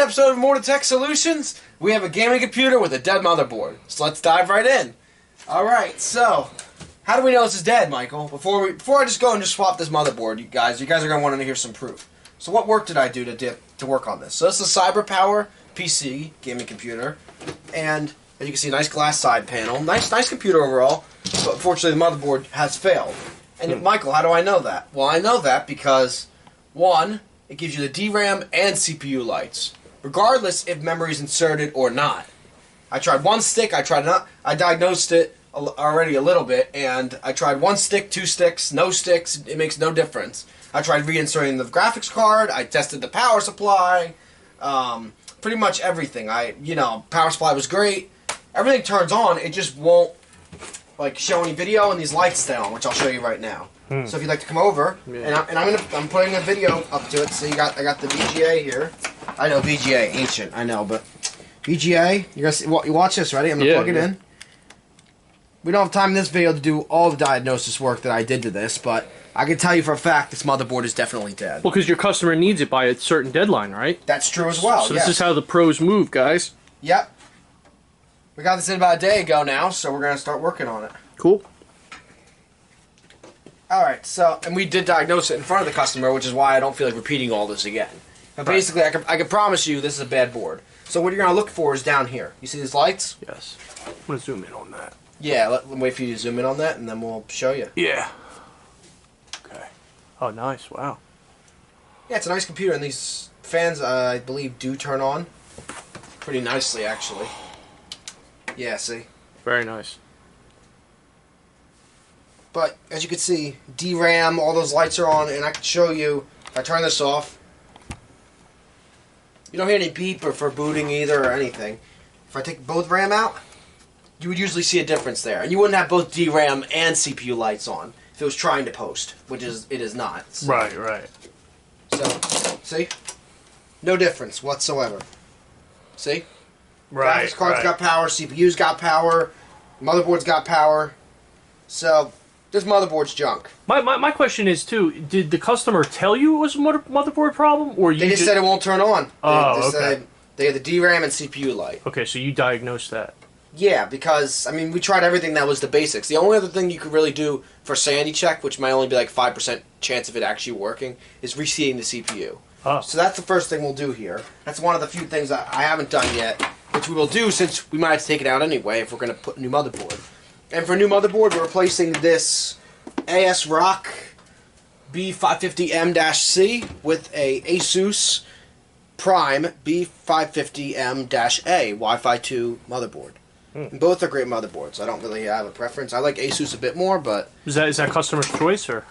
episode of ImmortaTech Solutions. We have a gaming computer with a dead motherboard. So let's dive right in. Alright, so how do we know this is dead, Michael? Before I just go and just swap this motherboard, you guys are going to want to hear some proof. So what work did I do to work on this? So this is a CyberPower PC gaming computer, and as you can see, nice glass side panel, nice computer overall. But unfortunately, the motherboard has failed. And Michael, how do I know that? Well, I know that because one, it gives you the DRAM and CPU lights, regardless if memory is inserted or not. I tried one stick. I diagnosed it already a little bit, and I tried one stick, two sticks, no sticks. It makes no difference. I tried reinserting the graphics card. I tested the power supply. Pretty much everything. Power supply was great. Everything turns on. It just won't show any video, and these lights stay on, which I'll show you right now. So if you'd like to come over, and I'm putting a video up to it. So I got the VGA here. I know VGA, ancient. I know, but VGA. You're gonna see. You watch this, ready? I'm gonna plug it in. We don't have time in this video to do all the diagnosis work that I did to this, but I can tell you for a fact this motherboard is definitely dead. Well, because your customer needs it by a certain deadline, right? That's true as well. So this is how the pros move, guys. Yep. We got this in about a day ago now, so we're gonna start working on it. Cool. Alright, and we did diagnose it in front of the customer, which is why I don't feel like repeating all this again. But basically, I can promise you this is a bad board. So what you're going to look for is down here. You see these lights? Yes. I'm going to zoom in on that. Yeah, let me wait for you to zoom in on that, and then we'll show you. Yeah. Okay. Oh, nice. Wow. Yeah, it's a nice computer, and these fans, I believe, do turn on pretty nicely, actually. Yeah, see? Very nice. But, as you can see, DRAM, all those lights are on, and I can show you, if I turn this off, you don't hear any beep or for booting either or anything. If I take both RAM out, you would usually see a difference there. And you wouldn't have both DRAM and CPU lights on if it was trying to post, which it is not. So. Right. So, see? No difference whatsoever. See? Right. Graphics card's got power, CPU's got power, motherboard's got power. So, this motherboard's junk. My question is, too, did the customer tell you it was a motherboard problem? Or They just said it won't turn on. Oh, they okay. said they had the DRAM and CPU light. Okay, so you diagnosed that. Yeah, because, we tried everything that was the basics. The only other thing you could really do for sanity check, which might only be 5% chance of it actually working, is reseating the CPU. Oh. So that's the first thing we'll do here. That's one of the few things I haven't done yet, which we will do since we might have to take it out anyway if we're going to put a new motherboard. And for a new motherboard, we're replacing this ASRock B550M-C with a Asus Prime B550M-A Wi-Fi 2 motherboard. And both are great motherboards. I don't really have a preference. I like Asus a bit more, but Is that customer's choice, or?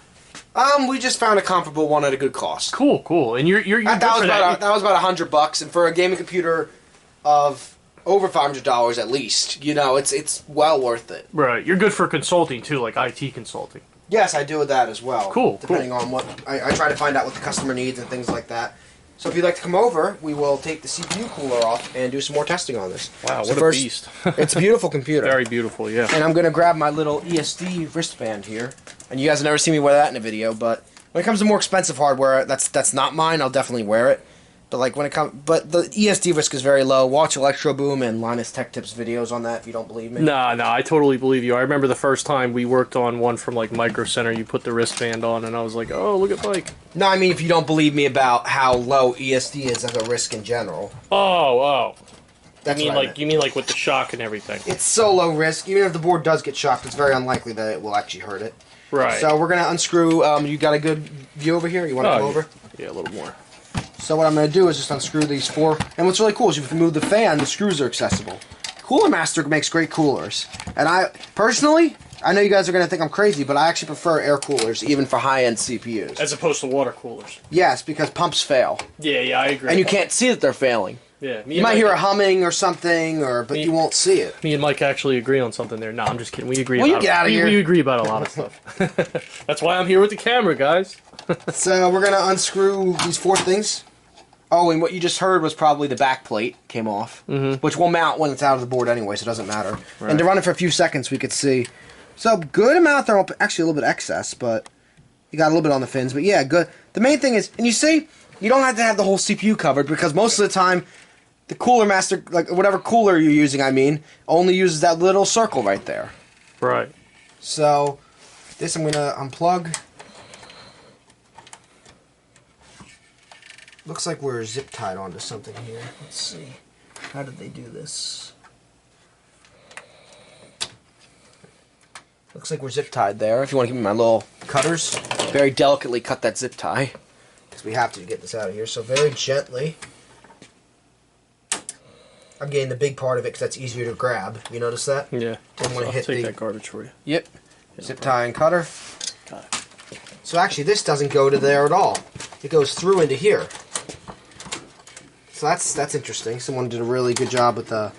we just found a comparable one at a good cost. Cool. And you're That was about $100, and for a gaming computer of over $500 at least, it's well worth it. Right. You're good for consulting too, like IT consulting. Yes, I do with that as well. Cool. Depending on what I try to find out what the customer needs and things like that. So if you'd like to come over, we will take the CPU cooler off and do some more testing on this. Wow, So what a beast. It's a beautiful computer. Very beautiful, yeah. And I'm going to grab my little ESD wristband here. And you guys have never seen me wear that in a video, but when it comes to more expensive hardware, that's not mine. I'll definitely wear it. But but the ESD risk is very low. Watch Electro Boom and Linus Tech Tips videos on that if you don't believe me. No, I totally believe you. I remember the first time we worked on one from Micro Center, you put the wristband on, and I was like, oh, look at Mike. No, I mean if you don't believe me about how low ESD is as a risk in general. Oh. That's you mean with the shock and everything. It's so low risk. Even if the board does get shocked, it's very unlikely that it will actually hurt it. Right. So we're gonna unscrew. You got a good view over here? You want to come over? Yeah, a little more. So what I'm going to do is just unscrew these four. And what's really cool is if you move the fan, the screws are accessible. Cooler Master makes great coolers. And personally, I know you guys are going to think I'm crazy, but I actually prefer air coolers, even for high-end CPUs. As opposed to water coolers. Yes, because pumps fail. Yeah, I agree. And you can't see that they're failing. Yeah. You might hear a humming or something, but you won't see it. Me and Mike actually agree on something there. No, I'm just kidding. We agree Will you get out of here? We agree about a lot of stuff. That's why I'm here with the camera, guys. So we're going to unscrew these four things. Oh, and what you just heard was probably the back plate came off, which will mount when it's out of the board anyway, so it doesn't matter. Right. And to run it for a few seconds, we could see. So, good amount of thermal, actually a little bit excess, but you got a little bit on the fins. But yeah, good. The main thing is, and you see, you don't have to have the whole CPU covered because most of the time, the cooler master, like whatever cooler you're using, I mean, only uses that little circle right there. Right. So, this I'm gonna unplug. Looks like we're zip tied onto something here. Let's see. How did they do this? Looks like we're zip tied there. If you want to give me my little cutters, very delicately cut that zip tie. Because we have to get this out of here. So very gently. I'm getting the big part of it because that's easier to grab. You notice that? Yeah. Didn't want to hit take that garbage for you. Yep. Yeah, Zip tie and cutter. Got it. So actually this doesn't go to there at all. It goes through into here. So that's interesting. Someone did a really good job with the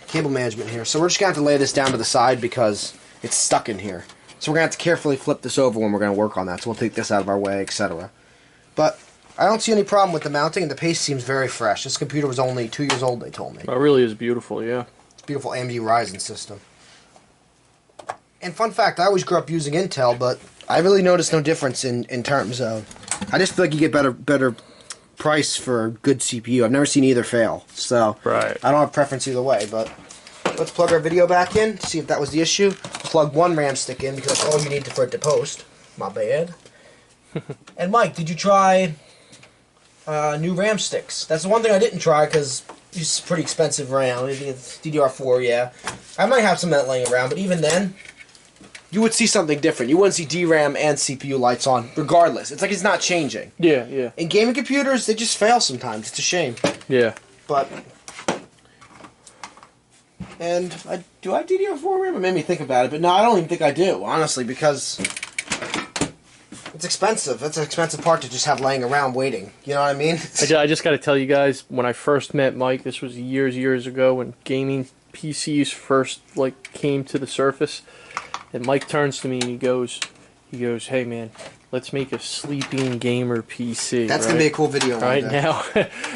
cable management here. So we're just going to have to lay this down to the side because it's stuck in here. So we're going to have to carefully flip this over when we're going to work on that. So we'll take this out of our way, etc. But I don't see any problem with the mounting, and the paste seems very fresh. This computer was only 2 years old, they told me. It really is beautiful, yeah. It's a beautiful AMD Ryzen system. And fun fact, I always grew up using Intel, but I really noticed no difference in terms of... I just feel like you get better price for a good CPU. I've never seen either fail. So right. I don't have preference either way, but let's plug our video back in, see if that was the issue. Plug one RAM stick in because that's all you need for it to post. My bad. And Mike, did you try new RAM sticks? That's the one thing I didn't try because it's pretty expensive RAM. I think it's DDR4, yeah. I might have some of that laying around, but even then, you would see something different. You wouldn't see DRAM and CPU lights on, regardless. It's like it's not changing. Yeah, yeah. In gaming computers, they just fail sometimes. It's a shame. Yeah. But, and do I have DDR4 RAM? It made me think about it, but no, I don't even think I do, honestly, because it's expensive. That's an expensive part to just have laying around waiting. You know what I mean? I just got to tell you guys, when I first met Mike, this was years ago, when gaming PCs first came to the surface. And Mike turns to me and he goes, hey man, let's make a sleeping gamer PC. That's gonna be a cool video. Right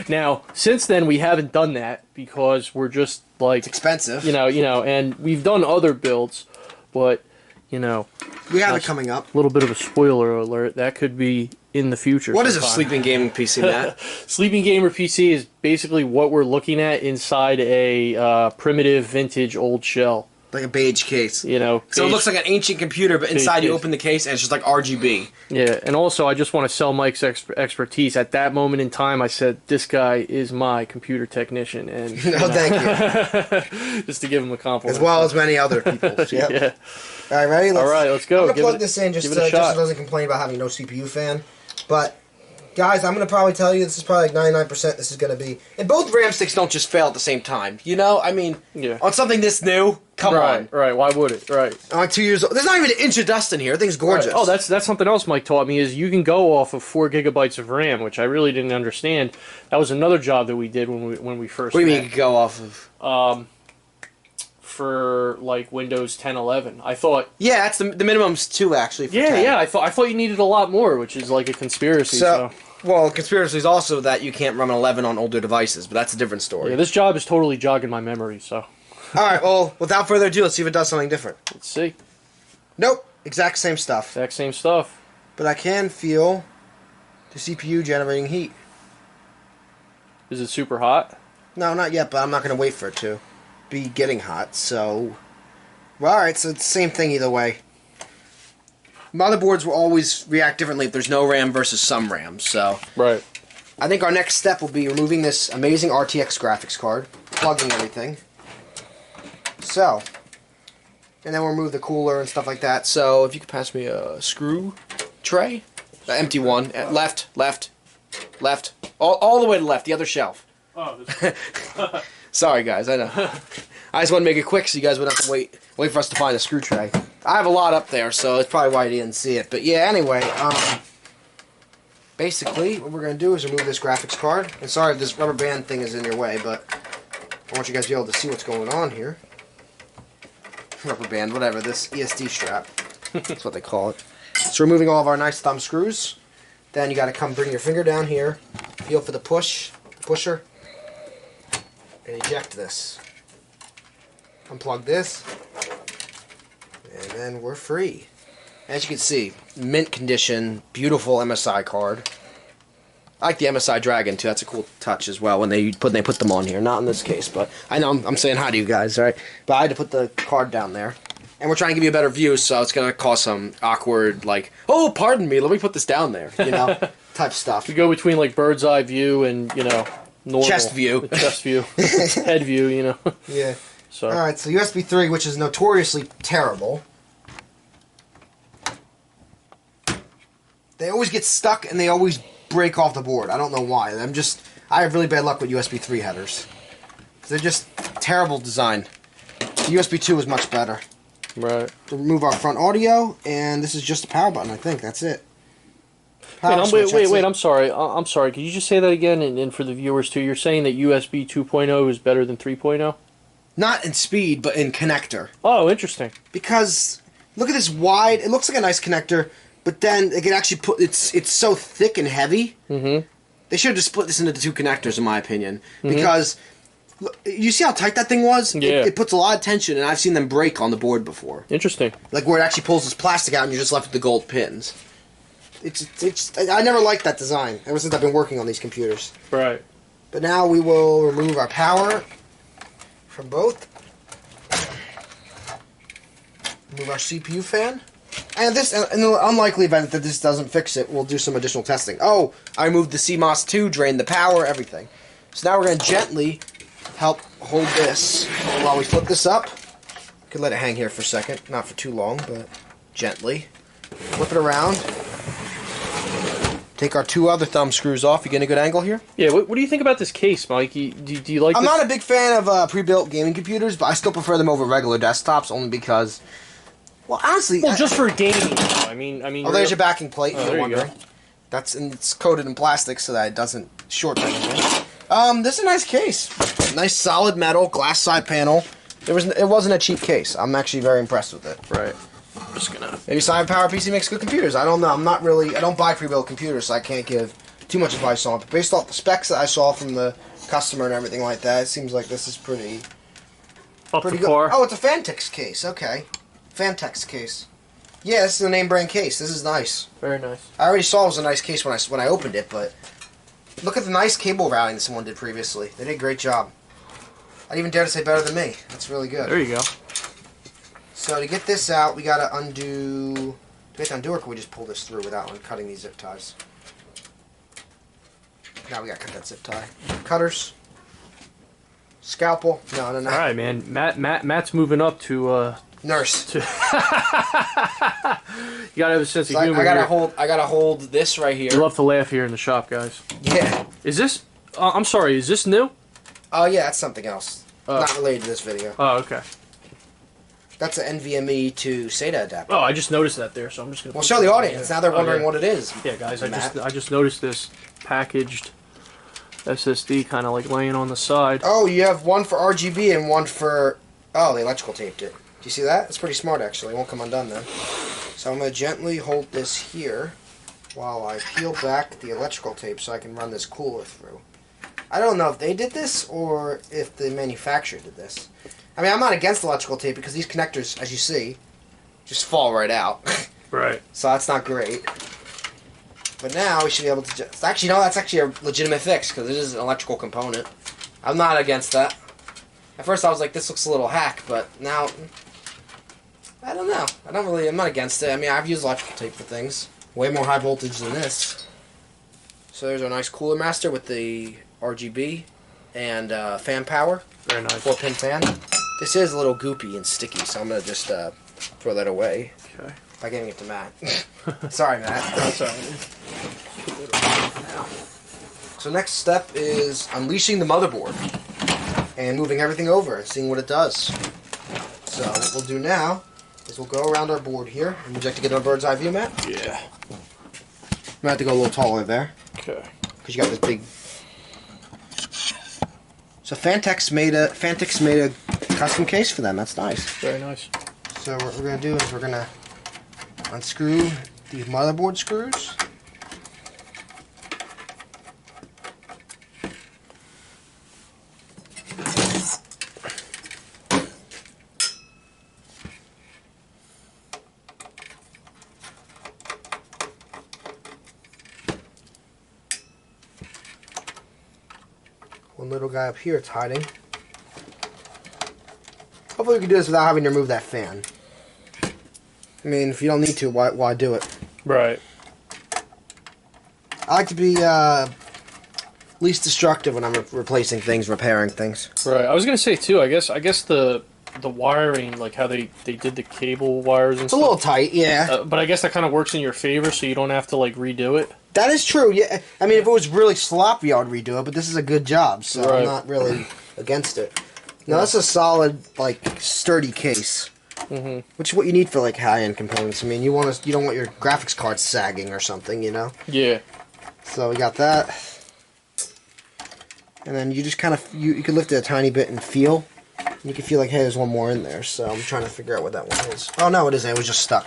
now, since then we haven't done that because we're just it's expensive. You know, and we've done other builds, but we have it coming up. A little bit of a spoiler alert. That could be in the future. What is a sleeping gaming PC, Matt? Sleeping gamer PC is basically what we're looking at inside a primitive vintage old shell. Like a beige case. So it looks like an ancient computer, but inside you open the case and it's just like RGB. Yeah, and also I just want to sell Mike's expertise. At that moment in time, I said, this guy is my computer technician. And thank you. Just to give him a compliment. As well as many other people. Yep. Yeah. All right, ready? All right, let's go. I'm going to plug this in just so it doesn't complain about having no CPU fan. But, guys, I'm going to probably tell you this is probably like 99% this is going to be... And both RAM sticks don't just fail at the same time. I mean, on something this new... Come on. Right, why would it? Right. I'm 2 years old. There's not even an inch of dust in here. Thing's gorgeous. Right. Oh, that's something else Mike taught me is you can go off of 4 gigabytes of RAM, which I really didn't understand. That was another job that we did when we first What do you mean you could go off of? For Windows 10, 11. I thought... Yeah, that's the minimum's 2 actually for 10. Yeah, I thought you needed a lot more, which is like a conspiracy. So well, conspiracy is also that you can't run an 11 on older devices, but that's a different story. Yeah, this job is totally jogging my memory, so... Alright, well, without further ado, let's see if it does something different. Let's see. Nope, exact same stuff. Exact same stuff. But I can feel the CPU generating heat. Is it super hot? No, not yet, but I'm not going to wait for it to be getting hot, so... Well, alright, so it's the same thing either way. Motherboards will always react differently if there's no RAM versus some RAM, so... Right. I think our next step will be removing this amazing RTX graphics card, plugging everything. So, and then we'll remove the cooler and stuff like that. So, if you could pass me a screw tray, the empty one, left, all the way to left, the other shelf. Oh, Sorry, guys, I know. I just want to make it quick so you guys wouldn't have to wait for us to find a screw tray. I have a lot up there, so it's probably why you didn't see it. But yeah, anyway, basically, what we're going to do is remove this graphics card. And sorry if this rubber band thing is in your way, but I want you guys to be able to see what's going on here. Rubber band, whatever, this ESD strap. That's what they call it. So removing all of our nice thumb screws. Then you got to come bring your finger down here, feel for the pusher, and eject this. Unplug this, and then we're free. As you can see, mint condition, beautiful MSI card. I like the MSI Dragon too. That's a cool touch as well when they put them on here. Not in this case, but I know I'm saying hi to you guys, right? But I had to put the card down there, and we're trying to give you a better view, so it's gonna cause some awkward like, oh, pardon me, let me put this down there, you know, type stuff. You go between like bird's eye view and normal Chest view, chest view, head view, Yeah. So. All right, so USB 3, which is notoriously terrible. They always get stuck and they always break off the board. I don't know why. I have really bad luck with USB 3 headers. They're just terrible design. The USB 2 is much better. Right. To remove our front audio, and this is just a power button, I think. That's it. Wait, I'm sorry. I'm sorry. Could you just say that again? And for the viewers too, you're saying that USB 2.0 is better than 3.0? Not in speed, but in connector. Oh, interesting. Because look at this wide. It looks like a nice connector, but then it can actually put. It's so thick and heavy. Mm-hmm. They should have just split this into 2 connectors, in my opinion. Because look, you see how tight that thing was? Yeah. It puts a lot of tension, and I've seen them break on the board before. Interesting. Like where it actually pulls this plastic out, and you're just left with the gold pins. I never liked that design ever since I've been working on these computers. Right. But now we will remove our power from both. Remove our CPU fan. And this, in the unlikely event that this doesn't fix it, we'll do some additional testing. Oh, I removed the CMOS 2, drained the power, everything. So now we're going to gently help hold this while we flip this up. Could let it hang here for a second, not for too long, but gently. Flip it around. Take our 2 other thumb screws off. You getting a good angle here? Yeah, what do you think about this case, Mike? Do you like I'm this? not a big fan of pre-built gaming computers, but I still prefer them over regular desktops, only because, well, honestly... Well, just for gaming, though. I mean... Oh, there's your backing plate, if you're there you wondering. go. It's coated in plastic so that it doesn't short anything. This is a nice case. Nice solid metal, glass side panel. It wasn't a cheap case. I'm actually very impressed with it. Right. I'm just gonna... Maybe Simon Power PC makes good computers. I don't know. I don't buy pre-built computers, so I can't give too much advice on it. But based off the specs that I saw from the customer and everything like that, it seems like this is pretty Up to good. par. Oh, it's a Fantex case. Okay. Fantex case. Yeah, this is a name brand case. This is nice. Very nice. I already saw it was a nice case when I opened it, but look at the nice cable routing that someone did previously. They did a great job. I'd even dare to say better than me. That's really good. There you go. So to get this out, we gotta undo. Do we have to undo, or can we just pull this through without cutting these zip ties? Now we gotta cut that zip tie. Cutters. Scalpel. No. All right, man. Matt's moving up to. Nurse. You gotta have a sense of humor. I gotta hold this right here. We love to laugh here in the shop, guys. Yeah. Is this? I'm sorry. Is this new? Oh yeah, that's something else. Not related to this video. Oh, okay. That's an NVMe to SATA adapter. Oh, I just noticed that there, so I'm just gonna. Well, show the audience. Now they're wondering what it is. Yeah, guys, Matt. I just noticed this packaged SSD kind of like laying on the side. Oh, you have one for RGB and one for. Oh, they electrical taped it. Do you see that? It's pretty smart, actually. It won't come undone then. So I'm going to gently hold this here while I peel back the electrical tape so I can run this cooler through. I don't know if they did this or if the manufacturer did this. I mean, I'm not against electrical tape because these connectors, as you see, just fall right out. Right. So that's not great. But now we should be able to just... Actually, no, that's actually a legitimate fix because it is an electrical component. I'm not against that. At first I was like, this looks a little hack, but now... I don't know. I'm not against it. I mean, I've used electrical tape for things. Way more high voltage than this. So there's our nice cooler master with the RGB and fan power. Very nice. 4-pin fan. This is a little goopy and sticky, so I'm going to just throw that away. Okay. By giving it to Matt. Sorry, Matt. That's all right. So next step is unleashing the motherboard and moving everything over and seeing what it does. So what we'll do now is we'll go around our board here. And would you like to get a bird's eye view, Matt? Yeah. You might have to go a little taller there. Okay. Because you got this big... So Fantex made a custom case for them. That's nice. Very nice. So what we're going to do is we're going to unscrew these motherboard screws. one little guy up here, it's hiding. Hopefully we can do this without having to remove that fan. I mean, if you don't need to, why do it? Right. I like to be least destructive when I'm replacing things, repairing things. Right. I was gonna say too. I guess the wiring, like how they did the cable wires and stuff. It's a little tight, yeah. But I guess that kind of works in your favor, so you don't have to like redo it. That is true. Yeah. I mean, if it was really sloppy, I would redo it. But this is a good job, so I'm not really against it. No, that's a solid, like, sturdy case. Mm-hmm. Which is what you need for like high-end components. I mean, you don't want your graphics card sagging or something, you know? Yeah. So we got that, and then you just kind of you can lift it a tiny bit and feel. And you can feel like, hey, there's one more in there. So I'm trying to figure out what that one is. Oh no, it isn't. It was just stuck.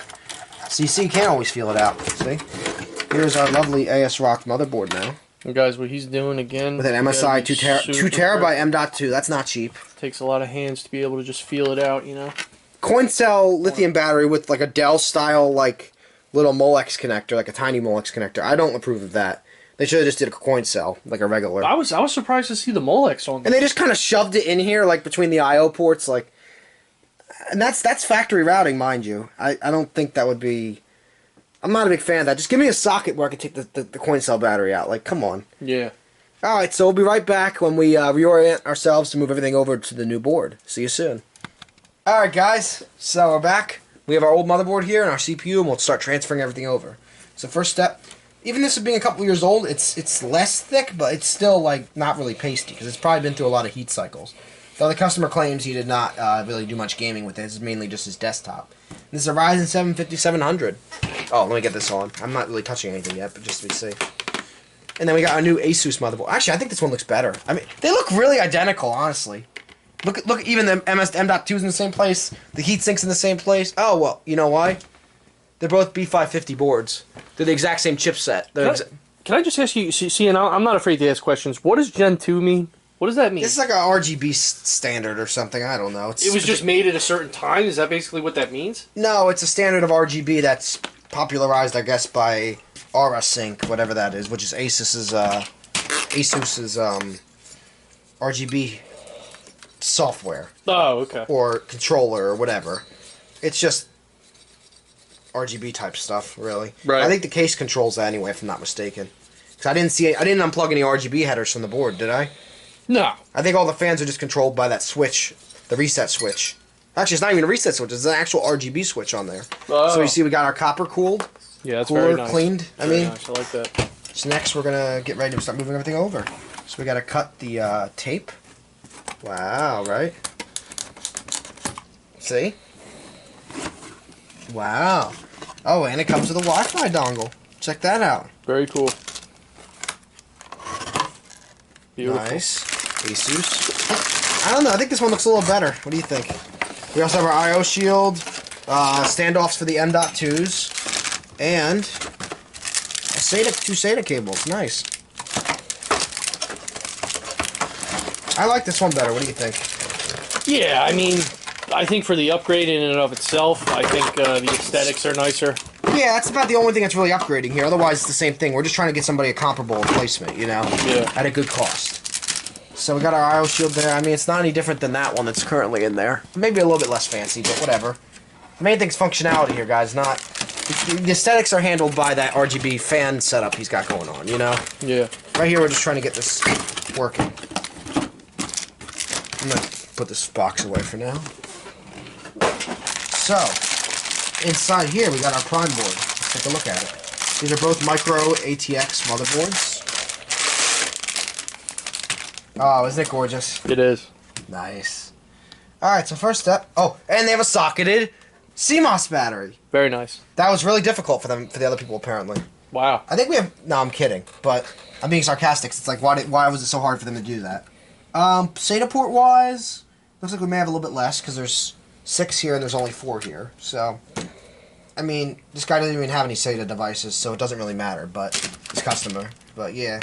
So you see, you can't always feel it out. See? Here's our lovely AS Rock motherboard now. And guys, what he's doing again with an MSI 2 terabyte M.2. That's not cheap. Takes a lot of hands to be able to just feel it out, you know. Coin cell lithium battery with like a Dell style like little Molex connector, like a tiny Molex connector. I don't approve of that. They should have just did a coin cell, like a regular. I was surprised to see the Molex on. And they just kind of shoved it in here, like between the I/O ports, like. And that's factory routing, mind you. I don't think that would be. I'm not a big fan of that. Just give me a socket where I can take the coin cell battery out. Like, come on. Yeah. All right, so we'll be right back when we reorient ourselves to move everything over to the new board. See you soon. All right, guys. So we're back. We have our old motherboard here and our CPU, and we'll start transferring everything over. So first step, even this being a couple years old, it's less thick, but it's still like not really pasty because it's probably been through a lot of heat cycles. Though the customer claims he did not really do much gaming with it. It's mainly just his desktop. And this is a Ryzen 7 5700. Oh, let me get this on. I'm not really touching anything yet, but just to be safe. And then we got a new Asus motherboard. Actually, I think this one looks better. I mean, they look really identical, honestly. Look, even the M.2's in the same place. The heatsink's in the same place. Oh, well, you know why? They're both B550 boards. They're the exact same chipset. Can I just ask you, see, and I'm not afraid to ask questions. What does Gen 2 mean? What does that mean? This is like an RGB standard or something. I don't know. It was just made at a certain time? Is that basically what that means? No, it's a standard of RGB that's popularized, I guess, by Aurasync, whatever that is, which is Asus's RGB software. Oh, okay. Or controller or whatever. It's just RGB type stuff, really. Right. I think the case controls that anyway, if I'm not mistaken. Because I didn't unplug any RGB headers from the board, did I? No. I think all the fans are just controlled by that switch, the reset switch. Actually, it's not even a reset switch. It's an actual RGB switch on there. Oh. So you see we got our copper cooled. Yeah, that's cooler, very nice. Cleaned. Very nice. I like that. So next we're going to get ready to start moving everything over. So we got to cut the tape. Wow, right? See? Wow. Oh, and it comes with a Wi-Fi dongle. Check that out. Very cool. Beautiful. Nice. Asus. I don't know. I think this one looks a little better. What do you think? We also have our I/O shield, standoffs for the M.2s, and two SATA cables. Nice. I like this one better. What do you think? Yeah, I mean, I think for the upgrade in and of itself, I think the aesthetics are nicer. Yeah, that's about the only thing that's really upgrading here. Otherwise, it's the same thing. We're just trying to get somebody a comparable replacement, you know? Yeah. At a good cost. So we got our I/O shield there. I mean, it's not any different than that one that's currently in there. Maybe a little bit less fancy, but whatever. The main thing's functionality here, guys. Not the aesthetics are handled by that RGB fan setup he's got going on, you know? Yeah. Right here, we're just trying to get this working. I'm going to put this box away for now. So, inside here, we got our prime board. Let's take a look at it. These are both micro ATX motherboards. Oh, isn't it gorgeous? It is. Nice. Alright, so first step. Oh, and they have a socketed CMOS battery. Very nice. That was really difficult for them, for the other people, apparently. Wow. I think we have... No, I'm kidding. But I'm being sarcastic. It's like, why was it so hard for them to do that? SATA port-wise, looks like we may have a little bit less, because there's 6 here and there's only 4 here. So, I mean, this guy doesn't even have any SATA devices, so it doesn't really matter, but it's customer. But, yeah.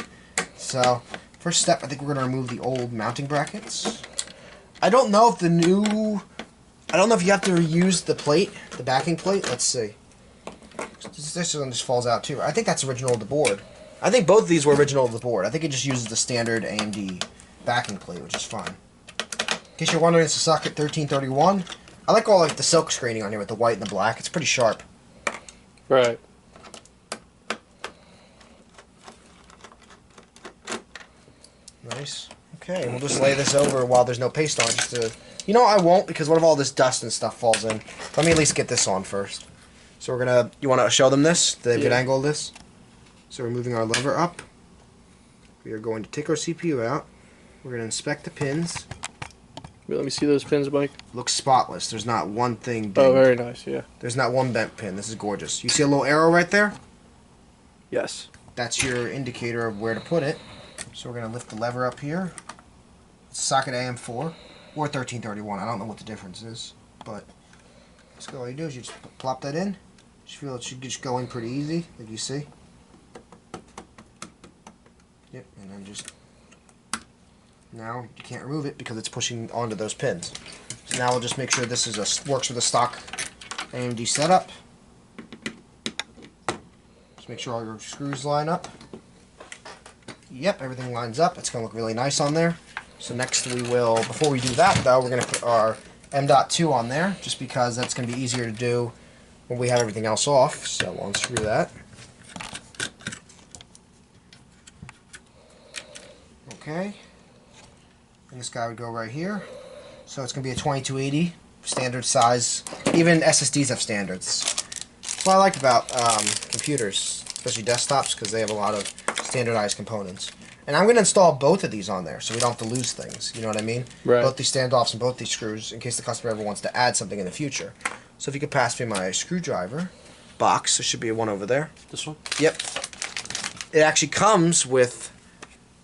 So, first step, I think we're going to remove the old mounting brackets. I don't know if I don't know if you have to reuse the plate, the backing plate. Let's see. This one just falls out, too. I think that's original of the board. I think both of these were original of the board. I think it just uses the standard AMD backing plate, which is fine. In case you're wondering, it's a socket 1331. I like all like the silk screening on here with the white and the black. It's pretty sharp. Right. Nice. Okay, we'll just lay this over while there's no paste on. Just to, you know, I won't, because what if all this dust and stuff falls in? Let me at least get this on first. So we're gonna. You want to show them this? The good angle of this. So we're moving our lever up. We are going to take our CPU out. We're gonna inspect the pins. Let me see those pins, Mike. Looks spotless. There's not one thing dinged. Oh, very nice. Yeah. There's not one bent pin. This is gorgeous. You see a little arrow right there? Yes. That's your indicator of where to put it. So we're gonna lift the lever up here. It's socket AM4 or 1331. I don't know what the difference is, but basically all you do is you just plop that in. Just feel it should just go in pretty easy, like you see. Yep, and then just now you can't remove it because it's pushing onto those pins. So now we'll just make sure this is works with a stock AMD setup. Just make sure all your screws line up. Yep, everything lines up. It's going to look really nice on there. So next we will, before we do that though, we're going to put our M.2 on there, just because that's going to be easier to do when we have everything else off. So we'll unscrew that. Okay. And this guy would go right here. So it's going to be a 2280 standard size. Even SSDs have standards. That's what I like about computers, especially desktops, because they have a lot of standardized components. And I'm going to install both of these on there so we don't have to lose things. You know what I mean? Right. Both these standoffs and both these screws in case the customer ever wants to add something in the future. So if you could pass me my screwdriver box, there should be one over there. This one? Yep. It actually comes with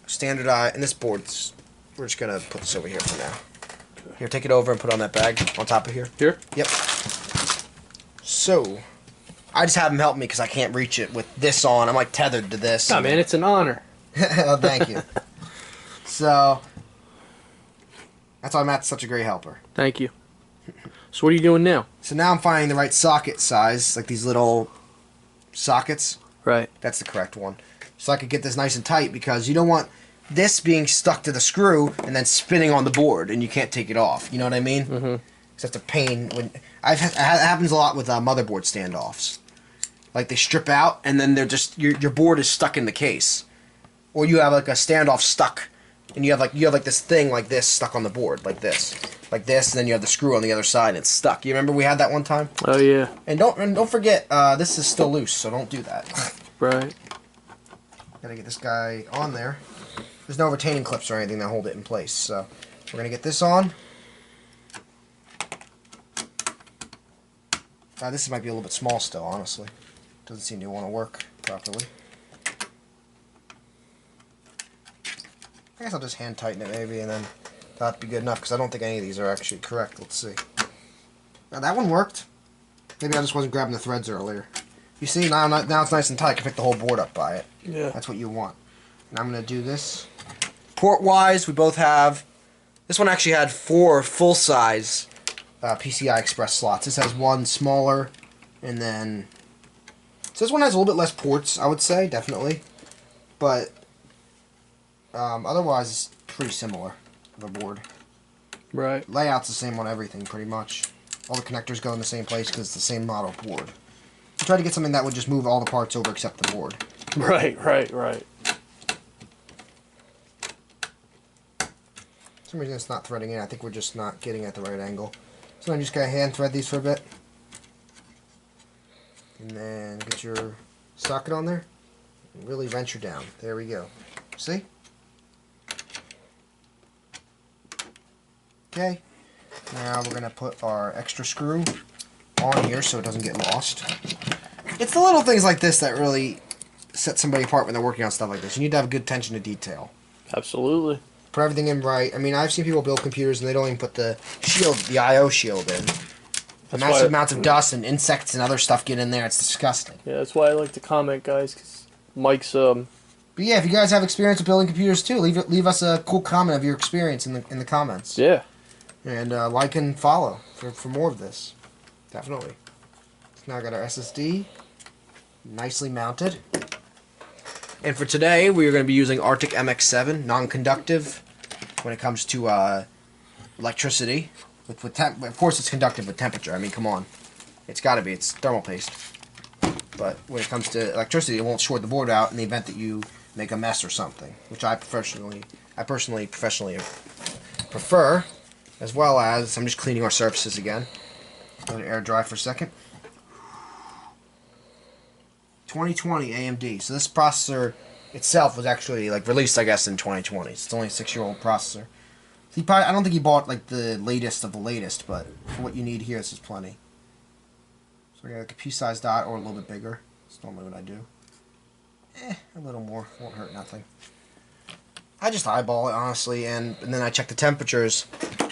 standardized, and this board's, we're just going to put this over here for now. Here, take it over and put it on that bag on top of here. Here? Yep. So, I just have him help me because I can't reach it with this on. I'm like tethered to this. Nah, man, it's an honor. Oh, thank you. So, that's why Matt's such a great helper. Thank you. So what are you doing now? So now I'm finding the right socket size, like these little sockets. Right. That's the correct one. So I could get this nice and tight because you don't want this being stuck to the screw and then spinning on the board and you can't take it off. You know what I mean? Mm-hmm. That's a pain. When it happens a lot with motherboard standoffs. Like they strip out and then they're just your board is stuck in the case, or you have like a standoff stuck, and you have like this thing like this stuck on the board like this, and then you have the screw on the other side and it's stuck. You remember we had that one time? Oh yeah. And don't forget this is still loose, so don't do that. Right. Gotta get this guy on there. There's no retaining clips or anything that hold it in place, so we're gonna get this on. This might be a little bit small still, honestly. Doesn't seem to want to work properly. I guess I'll just hand tighten it maybe, and then that'd be good enough, because I don't think any of these are actually correct. Let's see. Now that one worked. Maybe I just wasn't grabbing the threads earlier. You see, now it's nice and tight. I can pick the whole board up by it. Yeah. That's what you want. And I'm going to do this. Port-wise, we both have... This one actually had 4 full-size PCI Express slots. This has one smaller, and then... So this one has a little bit less ports, I would say, definitely. But otherwise, it's pretty similar, the board. Right. Layout's the same on everything, pretty much. All the connectors go in the same place because it's the same model board. I tried to get something that would just move all the parts over except the board. Right. For some reason it's not threading in. I think we're just not getting at the right angle. So I'm just going to hand thread these for a bit. And then get your socket on there. And really venture down. There we go. See? Okay. Now we're going to put our extra screw on here so it doesn't get lost. It's the little things like this that really set somebody apart when they're working on stuff like this. You need to have good attention to detail. Absolutely. Put everything in right. I mean, I've seen people build computers and they don't even put the shield, the I/O shield in. Massive amounts of dust and insects and other stuff get in there. It's disgusting. Yeah, that's why I like to comment, guys, because Mike's But yeah, if you guys have experience with building computers too, leave us a cool comment of your experience in the comments. Yeah. And like and follow for more of this. Definitely. So now I got our SSD nicely mounted. And for today, we are going to be using Arctic MX7 non-conductive when it comes to electricity. Of course, it's conductive with temperature. I mean, come on. It's got to be. It's thermal paste. But when it comes to electricity, it won't short the board out in the event that you make a mess or something, which I personally professionally prefer, as well as I'm just cleaning our surfaces again. Let it air dry for a second. 2020 AMD. So this processor itself was actually like released, I guess, in 2020. It's only a 6-year-old processor. So I don't think he bought like the latest of the latest, but for what you need here, this is plenty. So I got like a pea-sized dot or a little bit bigger. That's normally what I do. A little more. Won't hurt nothing. I just eyeball it, honestly, and then I check the temperatures,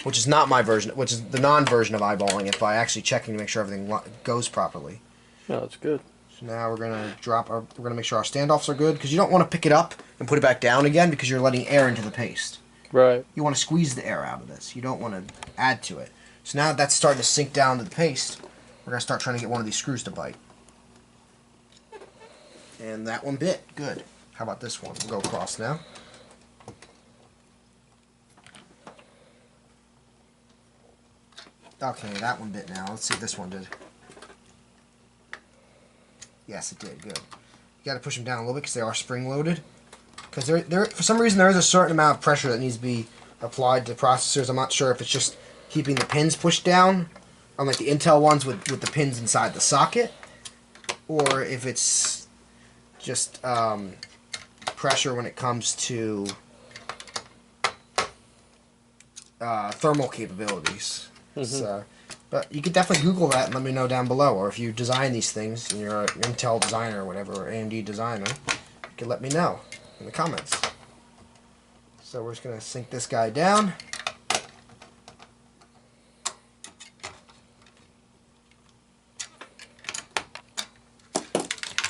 which is not my version, which is the non-version of eyeballing it, by actually checking to make sure everything goes properly. No, that's good. So now we're going to make sure our standoffs are good, because you don't want to pick it up and put it back down again, because you're letting air into the paste. Right. You want to squeeze the air out of this. You don't want to add to it. So now that's starting to sink down to the paste, we're going to start trying to get one of these screws to bite. And that one bit. Good. How about this one? We'll go across now. Okay, that one bit now. Let's see if this one did. Yes, it did. Good. You got to push them down a little bit because they are spring-loaded. Because for some reason there is a certain amount of pressure that needs to be applied to processors. I'm not sure if it's just keeping the pins pushed down, unlike the Intel ones with the pins inside the socket, or if it's just pressure when it comes to thermal capabilities. So, but you could definitely Google that and let me know down below. Or if you design these things and you're an Intel designer or whatever, or AMD designer, you can let me know in the comments. So we're just going to sink this guy down.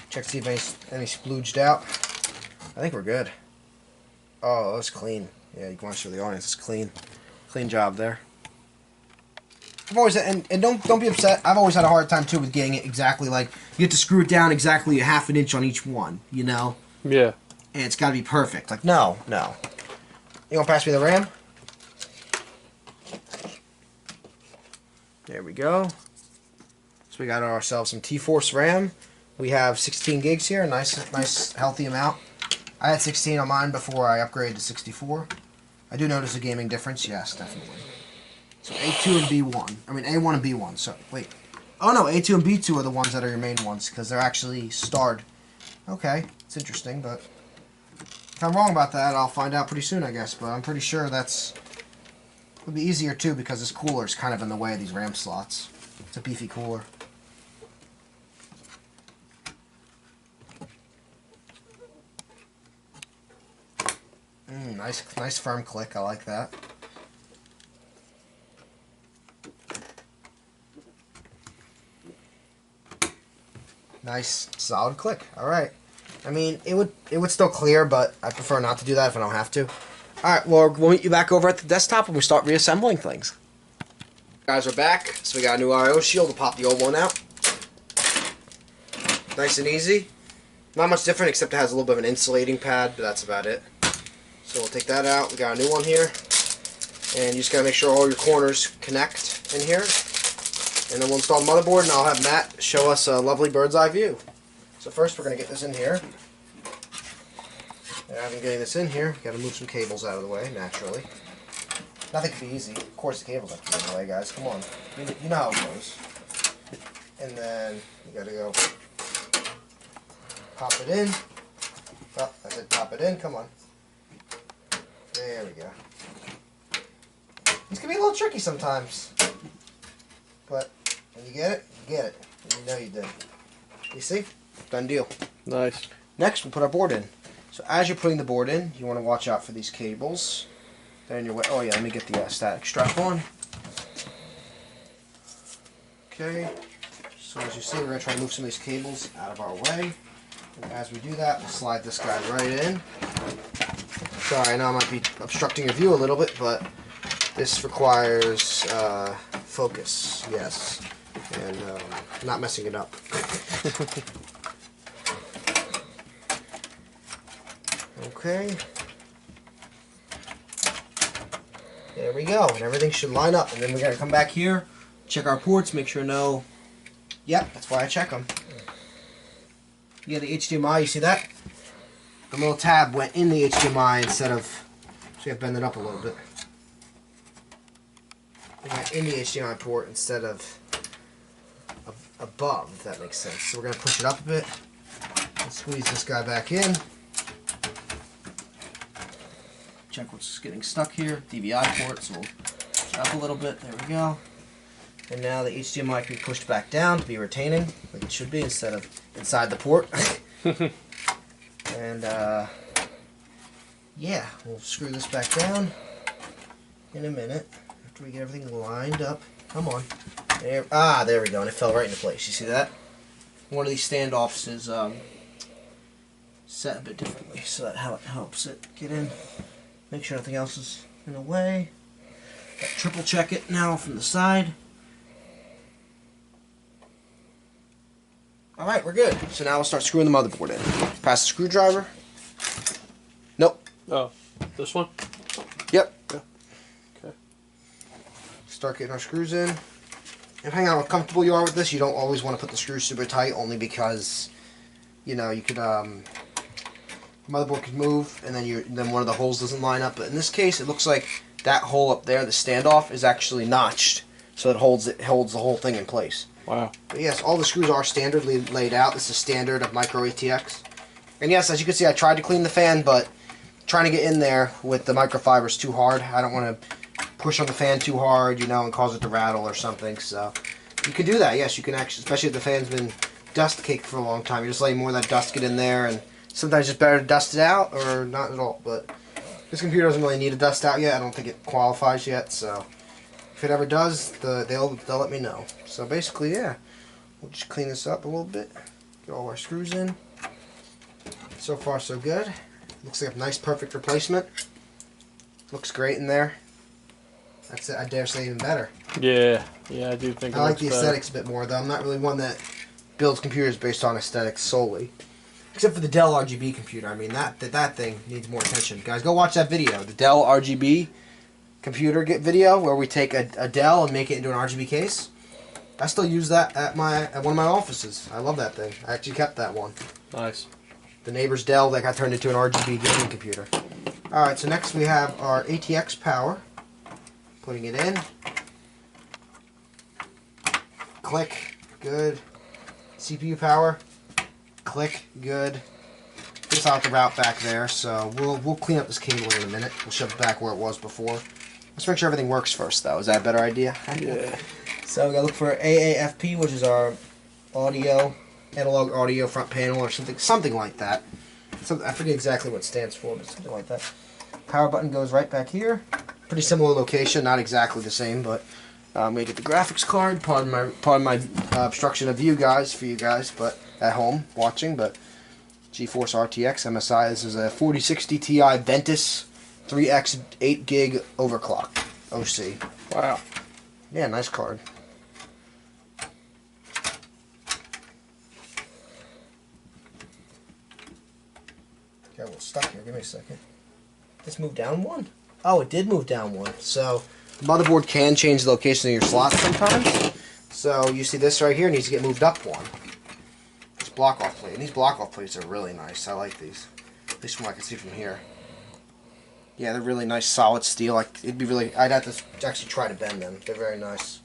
Check to see if any splooged out. I think we're good. Oh, that's clean. Yeah, you can watch for the audience. It's clean. Clean job there. I've always and don't be upset. I've always had a hard time too with getting it exactly like you have to screw it down exactly a ½ inch on each one. You know. Yeah. And it's got to be perfect. Like no. You want to pass me the RAM? There we go. So we got ourselves some T-Force RAM. We have 16 gigs here. Nice, healthy amount. I had 16 on mine before I upgraded to 64. I do notice a gaming difference. Yes, definitely. So A2 and B1. I mean A1 and B1. So wait. Oh no, A2 and B2 are the ones that are your main ones because they're actually starred. Okay, it's interesting, but if I'm wrong about that, I'll find out pretty soon, I guess. But I'm pretty sure it'll be easier too because this cooler is kind of in the way of these RAM slots. It's a beefy cooler. Nice firm click. I like that. Nice solid click. All right. I mean, it would still clear, but I prefer not to do that if I don't have to. All right. Well, we'll meet you back over at the desktop when we start reassembling things. Guys, we're back. So we got a new I/O shield to pop the old one out. Nice and easy. Not much different except it has a little bit of an insulating pad, but that's about it. So we'll take that out. We got a new one here. And you just got to make sure all your corners connect in here. And then we'll install the motherboard and I'll have Matt show us a lovely bird's eye view. So first we're going to get this in here. And after getting this in here, we've got to move some cables out of the way, naturally. Nothing can be easy. Of course the cables have to be in the way, guys. Come on. You know how it goes. And then you got to go pop it in. Oh, I said pop it in. Come on. There we go. These can be a little tricky sometimes. But when you get it, you get it. And you know you did. You see? Done deal. Nice. Next, we'll put our board in. So as you're putting the board in, you want to watch out for these cables. They're in your way. Oh yeah, let me get the static strap on. Okay. So as you see, we're going to try to move some of these cables out of our way. And as we do that, we'll slide this guy right in. Sorry, I know I might be obstructing your view a little bit, but this requires focus, yes, and not messing it up. Okay. There we go, and everything should line up. And then we gotta come back here, check our ports, make sure no... Yep, that's why I check them. Yeah, the HDMI, you see that? The little tab went in the HDMI instead of... So you have to bend it up a little bit. It went in the HDMI port instead of above, if that makes sense. So we're gonna push it up a bit. And squeeze this guy back in. Check what's getting stuck here. DVI port, so we'll push it up a little bit. There we go. And now the HDMI can be pushed back down to be retaining, like it should be, instead of inside the port. And yeah, we'll screw this back down in a minute after we get everything lined up. Come on. There we go, and it fell right into place. You see that? One of these standoffs is set a bit differently, so that how it helps it get in. Make sure nothing else is in the way. Triple check it now from the side. Alright, we're good. So now we'll start screwing the motherboard in. Pass the screwdriver. Nope. Oh, this one? Yep. Yeah. Okay. Start getting our screws in. Depending on how comfortable you are with this, you don't always want to put the screws super tight, only because, you know, you could, motherboard could move, and then one of the holes doesn't line up. But in this case, it looks like that hole up there, the standoff, is actually notched, so it holds the whole thing in place. Wow. But yes, all the screws are standardly laid out. This is standard of micro ATX. And yes, as you can see, I tried to clean the fan, but trying to get in there with the microfiber is too hard. I don't want to push on the fan too hard, you know, and cause it to rattle or something. So you can do that. Yes, you can actually, especially if the fan's been dust caked for a long time. You're just letting more of that dust get in there, and sometimes it's better to dust it out or not at all. But this computer doesn't really need a dust out yet. I don't think it qualifies yet. So if it ever does, they'll let me know. So basically, yeah, we'll just clean this up a little bit. Get all our screws in. So far, so good. Looks like a nice, perfect replacement. Looks great in there. That's it. I dare say even better. Yeah, I do think I like the aesthetics a bit more, though. I'm not really one that builds computers based on aesthetics solely. Except for the Dell RGB computer. I mean, that thing needs more attention. Guys, go watch that video. The Dell RGB computer video where we take a Dell and make it into an RGB case. I still use that at one of my offices. I love that thing. I actually kept that one. Nice. The neighbor's Dell that got turned into an RGB gaming computer. Alright, so next we have our ATX power. Putting it in. Click. Good. CPU power. Click. Good. Just out the route back there, so we'll clean up this cable in a minute. We'll shove it back where it was before. Let's make sure everything works first, though. Is that a better idea? Yeah. So we gotta look for AAFP, which is our audio, analog audio front panel, or something like that. I forget exactly what it stands for, but something like that. Power button goes right back here. Pretty similar location, not exactly the same, but I'm gonna get the graphics card. Pardon my obstruction of view, guys, for you guys, but at home watching. But GeForce RTX MSI. This is a 4060 Ti Ventus 3X 8 gig overclock OC. Wow. Yeah, nice card. Got a little stuck here. Give me a second. This moved down one? Oh, it did move down one. So the motherboard can change the location of your slots sometimes. So you see this right here needs to get moved up one. This block-off plate. And these block-off plates are really nice. I like these. At least from what I can see from here. Yeah, they're really nice, solid steel. Like it'd be really. I'd have to actually try to bend them. They're very nice.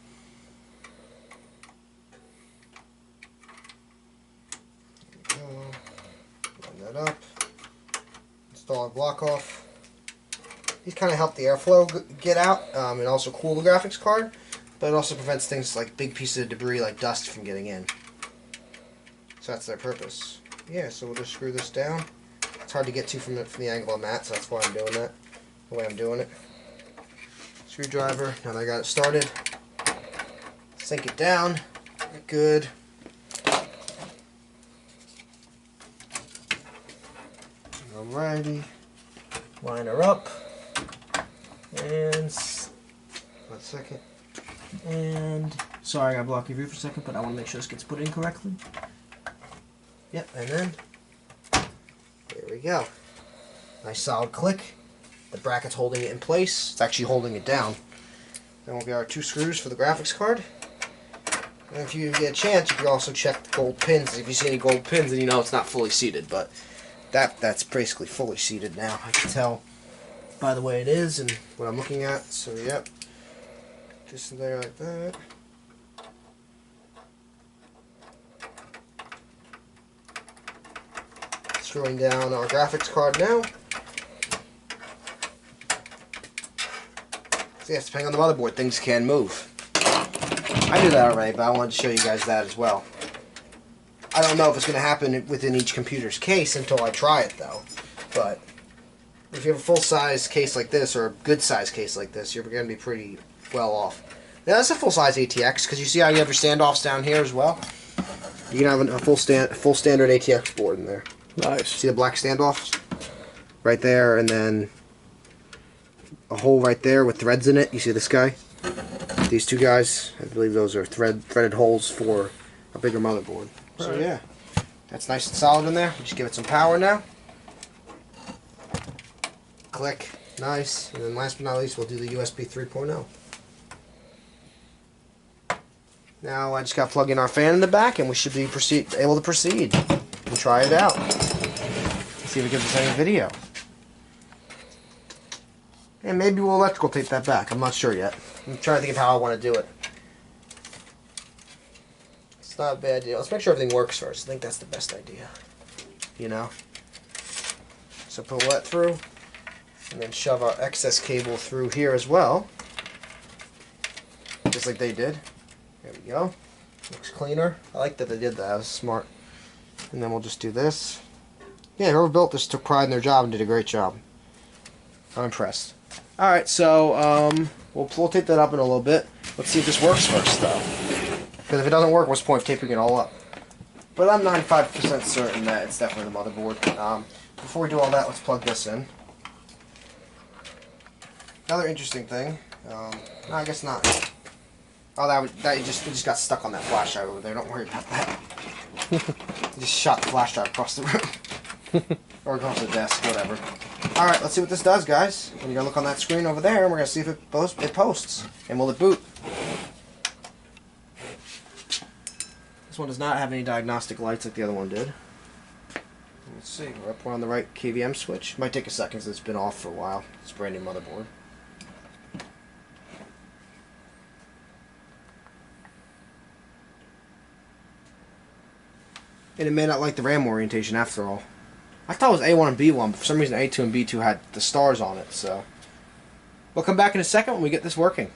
Line that up. Install our block off. These kind of help the airflow get out, and also cool the graphics card. But it also prevents things like big pieces of debris, like dust, from getting in. So that's their purpose. Yeah. So we'll just screw this down. It's hard to get to from the angle I'm at, so that's why I'm doing that. The way I'm doing it. Screwdriver. Now that I got it started, sink it down. Good. Alrighty. Line her up. And 1 second. And sorry, I blocked your view for a second, but I want to make sure this gets put in correctly. Yep, and then there we go. Nice solid click. The bracket's holding it in place. It's actually holding it down. Then we'll get our 2 screws for the graphics card. And if you get a chance, you can also check the gold pins. If you see any gold pins, then you know it's not fully seated. But that's basically fully seated now. I can tell by the way it is and what I'm looking at. So yep, just there like that. Screwing down our graphics card now. So yes, depending on the motherboard, things can move. I knew that already, but I wanted to show you guys that as well. I don't know if it's going to happen within each computer's case until I try it, though. But if you have a full-size case like this, or a good-size case like this, you're going to be pretty well off. Now, that's a full-size ATX, because you see how you have your standoffs down here as well? You can have a full standard ATX board in there. Nice. See the black standoffs? Right there, and then a hole right there with threads in it. You see this guy? These 2 guys, I believe those are threaded holes for a bigger motherboard. Right. So yeah, that's nice and solid in there. Just give it some power now. Click, nice. And then last but not least, we'll do the USB 3.0. Now I just got to plug in our fan in the back, and we should be able to proceed and try it out. See if it gives us any video. And maybe we'll electrical tape that back. I'm not sure yet. I'm trying to think of how I want to do it. It's not a bad deal. Let's make sure everything works first. I think that's the best idea. You know? So pull that through. And then shove our excess cable through here as well. Just like they did. There we go. Looks cleaner. I like that they did that. That was smart. And then we'll just do this. Yeah, whoever built this took pride in their job and did a great job. I'm impressed. Alright, so we'll tape that up in a little bit. Let's see if this works first, though. Because if it doesn't work, what's the point of taping it all up? But I'm 95% certain that it's definitely the motherboard. Before we do all that, let's plug this in. Another interesting thing. No, I guess not. Oh, it just got stuck on that flash drive over there. Don't worry about that. It just shot the flash drive across the room. Or across the desk, whatever. Alright, let's see what this does, guys. We're going to look on that screen over there, and we're going to see if it posts. And will it boot? This one does not have any diagnostic lights like the other one did. Let's see. We're on the right KVM switch. Might take a second since it's been off for a while. It's a brand new motherboard. And it may not like the RAM orientation after all. I thought it was A1 and B1, but for some reason A2 and B2 had the stars on it, so. We'll come back in a second when we get this working.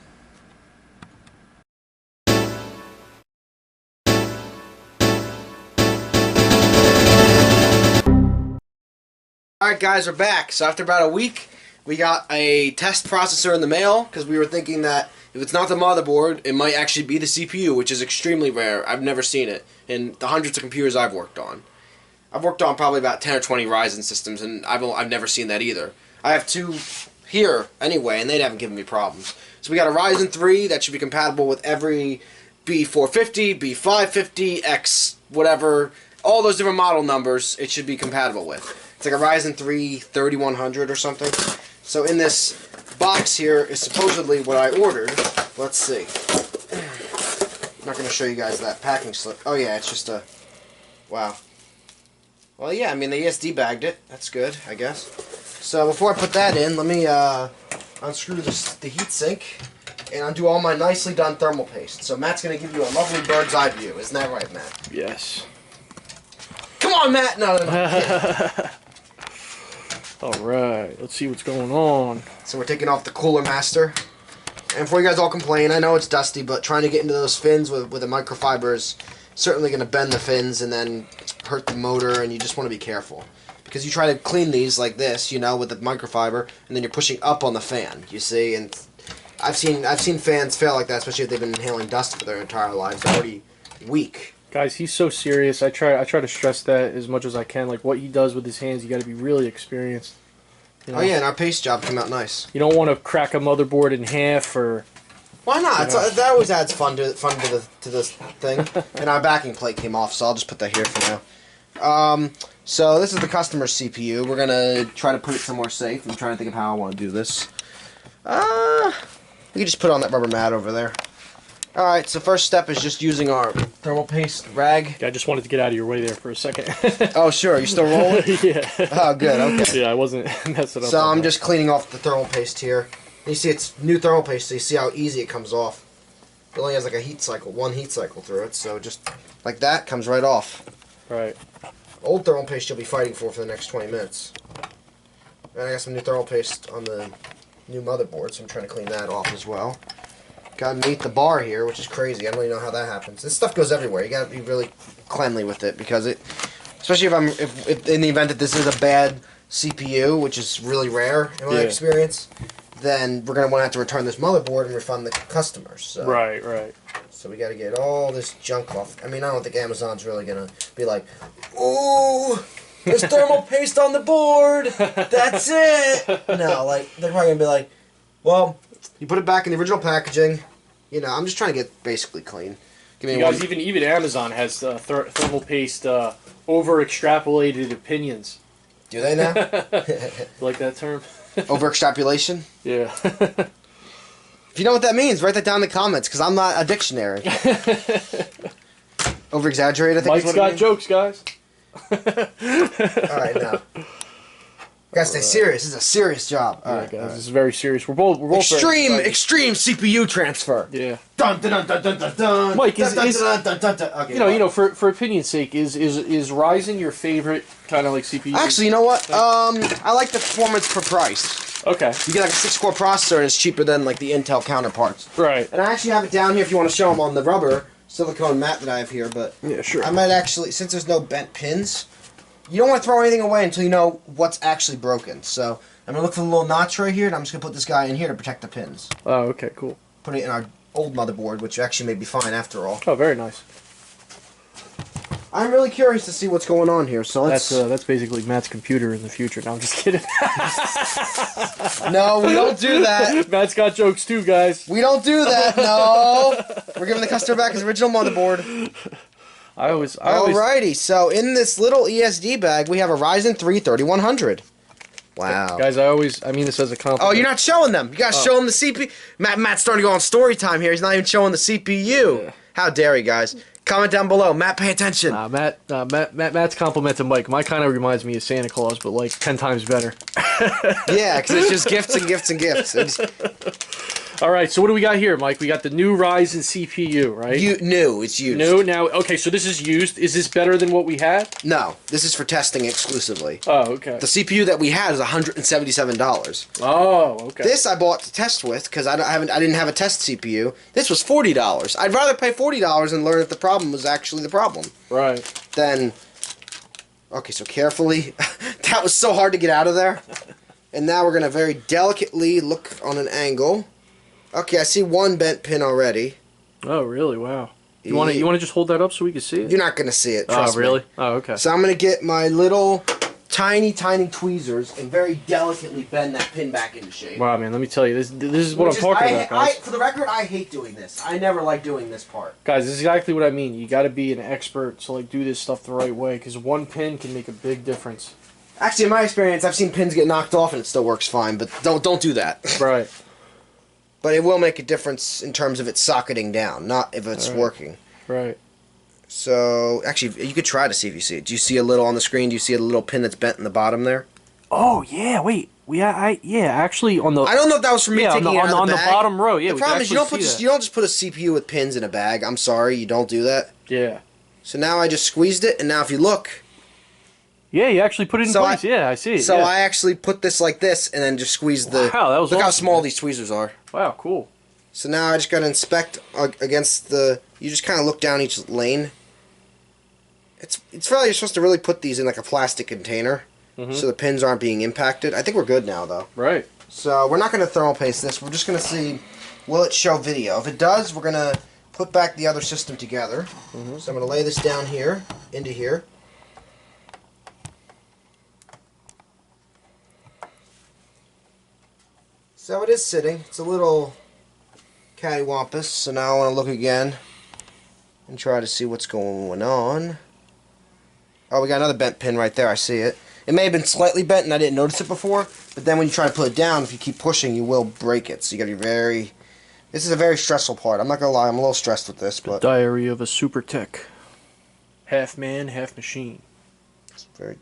Alright guys, we're back. So after about a week, we got a test processor in the mail, because we were thinking that if it's not the motherboard, it might actually be the CPU, which is extremely rare. I've never seen it in the hundreds of computers I've worked on. I've worked on probably about 10 or 20 Ryzen systems, and I've never seen that either. I have 2 here anyway, and they haven't given me problems. So we got a Ryzen 3 that should be compatible with every B450, B550, X whatever, all those different model numbers it should be compatible with. It's like a Ryzen 3 3100 or something. So in this box here is supposedly what I ordered. Let's see. I'm not going to show you guys that packing slip. Oh yeah, it's just a... Wow. Well, yeah, I mean, they ESD bagged it. That's good, I guess. So before I put that in, let me unscrew the heatsink and undo all my nicely done thermal paste. So Matt's going to give you a lovely bird's eye view. Isn't that right, Matt? Yes. Come on, Matt! No. Alright, let's see what's going on. So we're taking off the Cooler Master. And before you guys all complain, I know it's dusty, but trying to get into those fins with a microfiber is certainly going to bend the fins and then hurt the motor, and you just want to be careful. Because you try to clean these like this, you know, with the microfiber, and then you're pushing up on the fan, you see, and I've seen fans fail like that, especially if they've been inhaling dust for their entire lives. They're already weak. Guys, he's so serious. I try to stress that as much as I can. Like, what he does with his hands, you got to be really experienced. You know? Oh yeah, and our paste job came out nice. You don't want to crack a motherboard in half, or... Why not? That always adds fun to this thing. And our backing plate came off, so I'll just put that here for now. So this is the customer's CPU. We're gonna try to put it somewhere safe. I'm trying to think of how I want to do this. We can just put it on that rubber mat over there. Alright, so first step is just using our thermal paste rag. I just wanted to get out of your way there for a second. Oh, sure. You still rolling? Yeah. Oh, good. Okay. Yeah, I wasn't messing up. So I'm just cleaning off the thermal paste here. You see it's new thermal paste, so you see how easy it comes off. It only has like a heat cycle, one heat cycle through it, so just like that, comes right off. Right. Old thermal paste you'll be fighting for the next 20 minutes. And I got some new thermal paste on the new motherboard, so I'm trying to clean that off as well. Gotta meet the bar here, which is crazy. I don't really know how that happens. This stuff goes everywhere. You gotta be really cleanly with it because it, especially if in the event that this is a bad CPU, which is really rare in my experience, then we're gonna want to have to return this motherboard and refund the customers. So. Right, right. So we gotta get all this junk off. I mean, I don't think Amazon's really gonna be like, ooh, there's thermal paste on the board. That's it. No, like they're probably gonna be like, well. You put it back in the original packaging. You know, I'm just trying to get basically cclean. Give me you guys, even Amazon has thermal paste over extrapolated opinions. Do they now? Like that term? Over extrapolation? Yeah. If you know what that means, write that down in the comments because I'm not a dictionary. Over exaggerated, I think. Mike's got jokes, guys. Alright, now. Gotta stay serious. This is a serious job. All right, guys. This is very serious. We're both extreme CPU transfer. Yeah. Dun dun dun dun dun dun dun. Mike, is okay, you know, for opinion's sake, is Ryzen your favorite kind of like CPU? Actually, you know what? I like the performance per price. Okay. You get like a 6-core processor and it's cheaper than like the Intel counterparts. Right. And I actually have it down here if you want to show them on the rubber silicone mat that I have here. But yeah, sure. I might actually, since there's no bent pins. You don't want to throw anything away until you know what's actually broken. So I'm going to look for the little notch right here, and I'm just going to put this guy in here to protect the pins. Oh, okay, cool. Put it in our old motherboard, which actually may be fine after all. Oh, very nice. I'm really curious to see what's going on here. So let's... That's basically Matt's computer in the future. No, I'm just kidding. No, we don't do that. Matt's got jokes too, guys. We don't do that, no. We're giving the customer back his original motherboard. Alrighty, so in this little ESD bag, we have a Ryzen 3 3100. Wow. Guys, I mean this as a compliment. Oh, you're not showing them. You gotta show them the CPU. Matt's starting to go on story time here. He's not even showing the CPU. Yeah. How dare you guys. Comment down below. Matt, pay attention. Matt's complimenting Mike. Mike kind of reminds me of Santa Claus, but like 10 times better. Yeah, because it's just gifts and gifts and gifts. All right, so what do we got here, Mike? We got the new Ryzen CPU, right? It's used. New now. Okay, so this is used. Is this better than what we had? No, this is for testing exclusively. Oh, okay. The CPU that we had is $177. Oh, okay. This I bought to test with because I didn't have a test CPU. This was $40. I'd rather pay $40 and learn that the problem was actually the problem. Right. Then, okay, so carefully. That was so hard to get out of there. And now we're gonna very delicately look on an angle. Okay, I see one bent pin already. Oh, really? Wow. You want to just hold that up so we can see it? You're not going to see it, trust me. Oh, really? Me. Oh, okay. So I'm going to get my little tiny tweezers and very delicately bend that pin back into shape. Wow, man, let me tell you, this is what I'm talking about, guys. For the record, I hate doing this. I never like doing this part. Guys, this is exactly what I mean. You got to be an expert to like do this stuff the right way because one pin can make a big difference. Actually, in my experience, I've seen pins get knocked off and it still works fine, but don't do that. Right. But it will make a difference in terms of it socketing down, not if it's working. Right. So, actually, you could try to see if you see it. Do you see a little on the screen? Do you see a little pin that's bent in the bottom there? Oh, yeah, wait. Actually, on the... I don't know if that was from me taking it out of the bag. On the bottom row, yeah. The problem is you don't just put a CPU with pins in a bag. I'm sorry, you don't do that. Yeah. So now I just squeezed it, and now if you look... Yeah, you actually put it in place. Yeah, I see it. So I actually put this like this, and then just squeezed the... Wow, that was Look awesome, how small these tweezers are. Wow, cool. So now I just got to inspect against the... You just kind of look down each lane. It's probably you're supposed to really put these in like a plastic container, so the pins aren't being impacted. I think we're good now, though. Right. So we're not going to thermal paste this. We're just going to see, will it show video? If it does, we're going to put back the other system together. So I'm going to lay this down here, into here. So it is sitting. It's a little cattywampus. So now I want to look again and try to see what's going on. Oh, we got another bent pin right there. I see it. It may have been slightly bent and I didn't notice it before, but then when you try to put it down, if you keep pushing, you will break it. So you got to be very... This is a very stressful part. I'm not going to lie, I'm a little stressed with this, but... Diary of a Super Tech. Half man, half machine. It's very...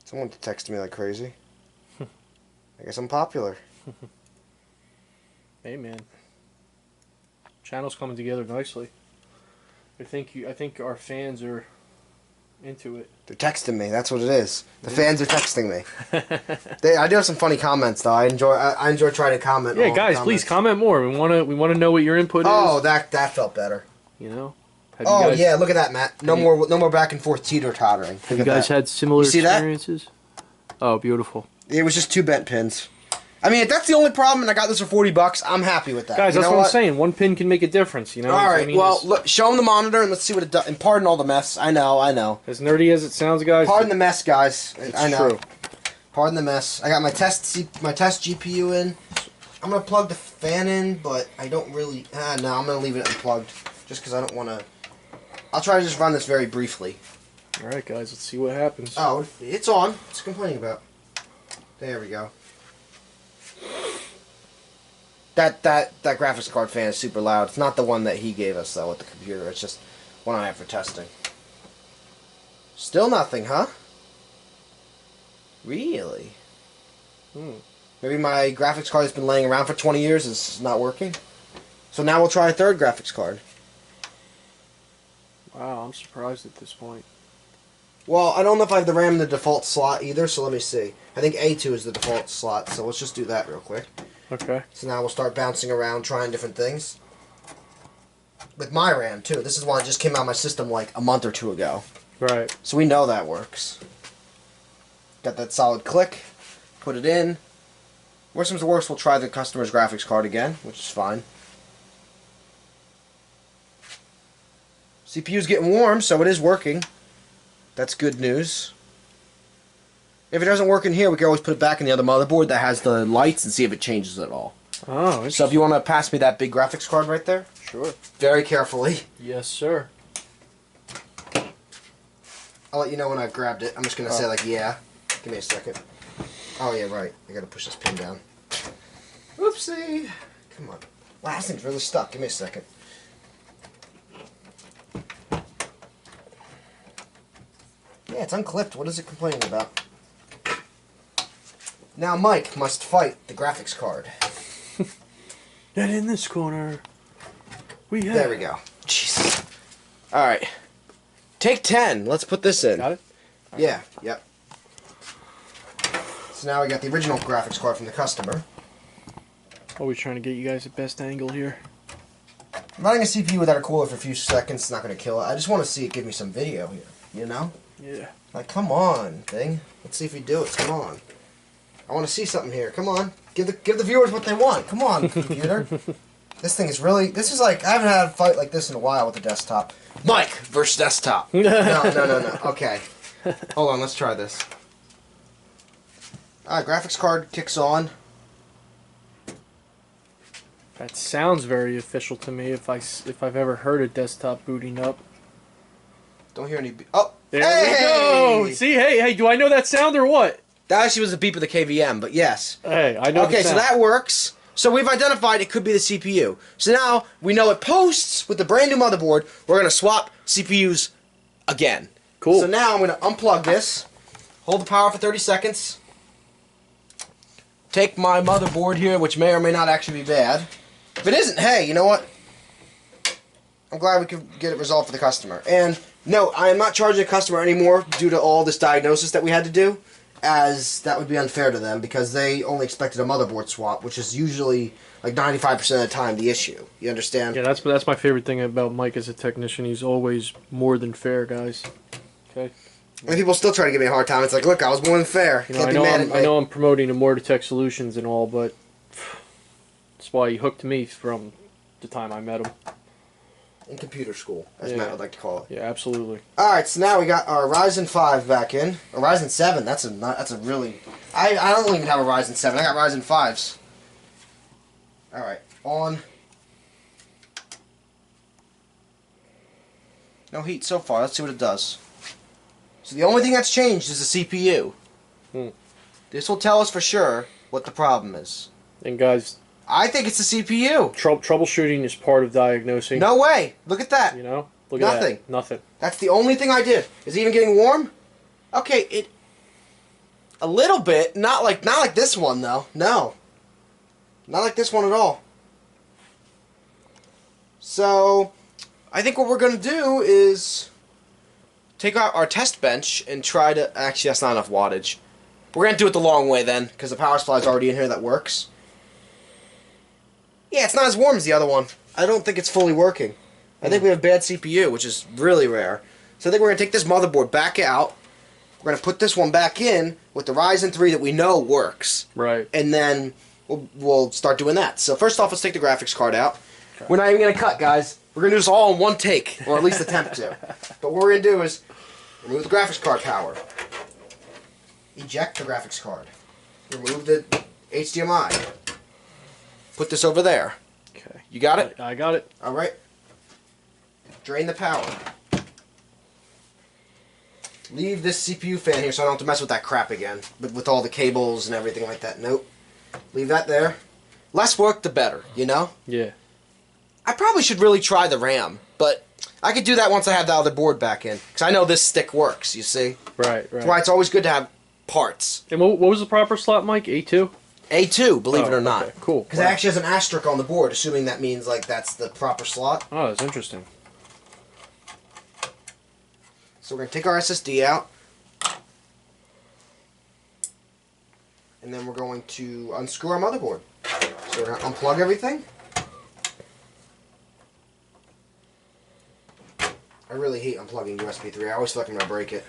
Someone texted me like crazy. I guess I'm popular. Hey, man. Channel's coming together nicely. I think our fans are into it. They're texting me. That's what it is. The fans are texting me. I do have some funny comments though. I enjoy trying to comment. Yeah, guys, please comment more. We want to know what your input is. Oh, that felt better. You know. Oh yeah, look at that, Matt. No more back and forth teeter tottering. Have you guys had similar experiences? That? Oh, beautiful. It was just 2 bent pins. I mean, if that's the only problem, and I got this for $40, I'm happy with that. Guys, that's what I'm saying. One pin can make a difference, you know? All right, well, look, show them the monitor, and let's see what it does. And pardon all the mess. I know. As nerdy as it sounds, guys. Pardon the mess, guys. I know. True. Pardon the mess. I got my test GPU in. I'm going to plug the fan in, but I don't really... no, I'm going to leave it unplugged, just because I don't want to... I'll try to just run this very briefly. All right, guys, let's see what happens. Oh, it's on. What's it complaining about? There we go. That graphics card fan is super loud. It's not the one that he gave us though with the computer. It's just one I have for testing. Still nothing, huh? Really? Maybe my graphics card has been laying around for 20 years and it's not working. So now we'll try a third graphics card. Wow, I'm surprised at this point. Well, I don't know if I have the RAM in the default slot either, so let me see. I think A2 is the default slot, so let's just do that real quick. Okay. So now we'll start bouncing around, trying different things. With my RAM, too. This is one that just came out of my system like a month or 2 ago. Right. So we know that works. Got that solid click. Put it in. Worst comes to worst, we'll try the customer's graphics card again, which is fine. CPU's getting warm, so it is working. That's good news. If it doesn't work in here, we can always put it back in the other motherboard that has the lights and see if it changes at all. Oh, so if you want to pass me that big graphics card right there. Sure. Very carefully. Yes, sir. I'll let you know when I've grabbed it. I'm just going to say like, yeah. Give me a second. Oh, yeah, right. I got to push this pin down. Oopsie. Come on. Wow, this thing's really stuck. Give me a second. Yeah, it's unclipped. What is it complaining about? Now Mike must fight the graphics card. And in this corner, we have... There we go. Jesus. Alright. Take 10. Let's put this in. Got it? Yeah, yep. So now we got the original graphics card from the customer. Always trying to get you guys the best angle here. Running a CPU without a cooler for a few seconds is not going to kill it. I just want to see it give me some video here, you know? Yeah. Like, come on, thing. Let's see if you do it. Come on. I want to see something here. Come on. Give the viewers what they want. Come on, computer. This thing is really... This is like... I haven't had a fight like this in a while with the desktop. Mike versus desktop. No. Okay. Hold on. Let's try this. Alright, graphics card kicks on. That sounds very official to me if I've ever heard a desktop booting up. Don't hear any... Oh! There hey! we go! See, hey, do I know that sound or what? That actually was a beep of the KVM, but yes. Hey, I know. Okay, so that works. So we've identified it could be the CPU. So now we know it posts with the brand new motherboard. We're going to swap CPUs again. Cool. So now I'm going to unplug this, hold the power for 30 seconds, take my motherboard here, which may or may not actually be bad. If it isn't, hey, you know what? I'm glad we could get it resolved for the customer. And no, I am not charging the customer anymore due to all this diagnosis that we had to do, as that would be unfair to them because they only expected a motherboard swap, which is usually like 95% of the time the issue. You understand? Yeah, that's my favorite thing about Mike as a technician. He's always more than fair, guys. Okay. And people still try to give me a hard time. It's like, look, I was more than fair. You know, I know I'm promoting ImmortaTech Solutions and all, but that's why he hooked me from the time I met him. In computer school, as Matt would like to call it. Yeah, absolutely. Alright, so now we got our Ryzen 5 back in. A Ryzen 7, that's a really... I don't even have a Ryzen 7, I got Ryzen 5s. Alright, on. No heat so far, let's see what it does. So the only thing that's changed is the CPU. This will tell us for sure what the problem is. And guys, I think it's the CPU. Troubleshooting is part of diagnosing. No way. Look at that. You know? Look Nothing. at that. Nothing. That's the only thing I did. Is it even getting warm? Okay, a little bit. Not like this one though. No. Not like this one at all. So, I think what we're going to do is take out our test bench and try to... Actually, that's not enough wattage. We're going to do it the long way then, because the power supply is already in here that works. Yeah, it's not as warm as the other one. I don't think it's fully working. I think we have bad CPU, which is really rare. So I think we're going to take this motherboard back out. We're going to put this one back in with the Ryzen 3 that we know works. Right. And then we'll start doing that. So first off, let's take the graphics card out. Okay. We're not even going to cut, guys. We're going to do this all in one take, or at least attempt to. But what we're going to do is remove the graphics card power. Eject the graphics card. Remove the HDMI. Put this over there. Okay. You got it? I got it. All right. Drain the power. Leave this CPU fan here so I don't have to mess with that crap again. With all the cables and everything like that. Nope. Leave that there. Less work, the better, you know? Yeah. I probably should really try the RAM, but I could do that once I have the other board back in. Because I know this stick works, you see? Right. That's why it's always good to have parts. And what was the proper slot, Mike? A2? A2, believe it or not. Okay, cool. Because it actually has an asterisk on the board, assuming that means like that's the proper slot. Oh, that's interesting. So we're going to take our SSD out. And then we're going to unscrew our motherboard. So we're going to unplug everything. I really hate unplugging USB 3. I always feel like I'm going to break it.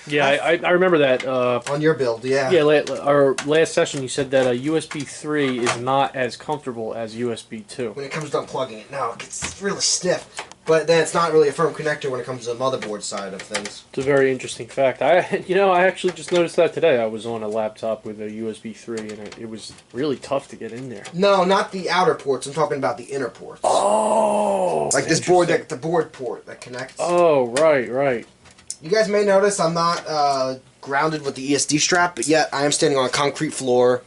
Yeah, I remember that. On your build, yeah. Yeah, our last session you said that a USB 3 is not as comfortable as USB 2. When it comes to unplugging it, no, it gets really stiff. But then it's not really a firm connector when it comes to the motherboard side of things. It's a very interesting fact. I actually just noticed that today. I was on a laptop with a USB 3, and it was really tough to get in there. No, not the outer ports. I'm talking about the inner ports. Oh! Like this board, the board port that connects. Oh, right. You guys may notice I'm not grounded with the ESD strap, but yet I am standing on a concrete floor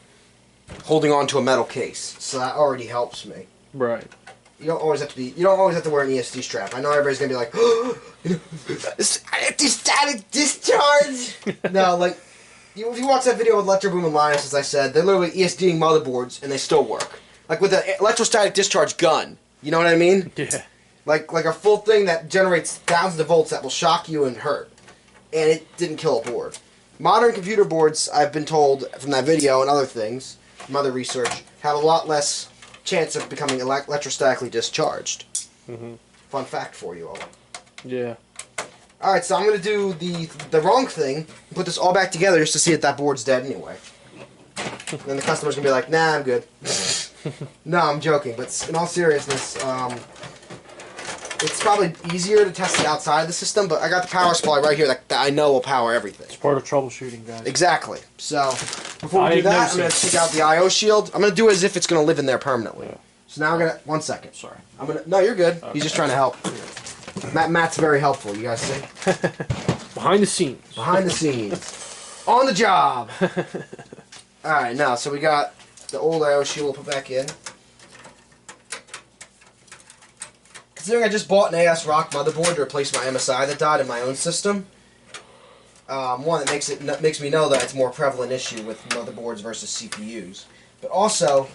holding on to a metal case. So that already helps me. Right. You don't always have to wear an ESD strap. I know everybody's gonna be like, oh, static discharge. No, like if you watch that video with Electroboom and Linus, as I said, they're literally ESDing motherboards and they still work. Like with an electrostatic discharge gun. You know what I mean? Yeah. Like a full thing that generates thousands of volts that will shock you and hurt. And it didn't kill a board. Modern computer boards, I've been told from that video and other things, from other research, have a lot less chance of becoming electrostatically discharged. Fun fact for you all. Yeah. Alright, so I'm going to do the wrong thing and put this all back together just to see if that board's dead anyway. And then the customer's going to be like, nah, I'm good. No, I'm joking, but in all seriousness, it's probably easier to test it outside the system, but I got the power supply right here that I know will power everything. It's part of troubleshooting, guys. Exactly. So, before we do that, I'm going to take out the I.O. shield. I'm going to do it as if it's going to live in there permanently. Yeah. So now I'm going to... One second. Sorry. No, you're good. Okay. He's just trying to help. Matt's very helpful, you guys see? Behind the scenes. Behind the scenes. On the job. Alright, now, so we got the old I.O. shield we'll put back in. Considering I just bought an ASRock motherboard to replace my MSI that died in my own system, one, that makes me know that it's a more prevalent issue with motherboards versus CPUs. But also,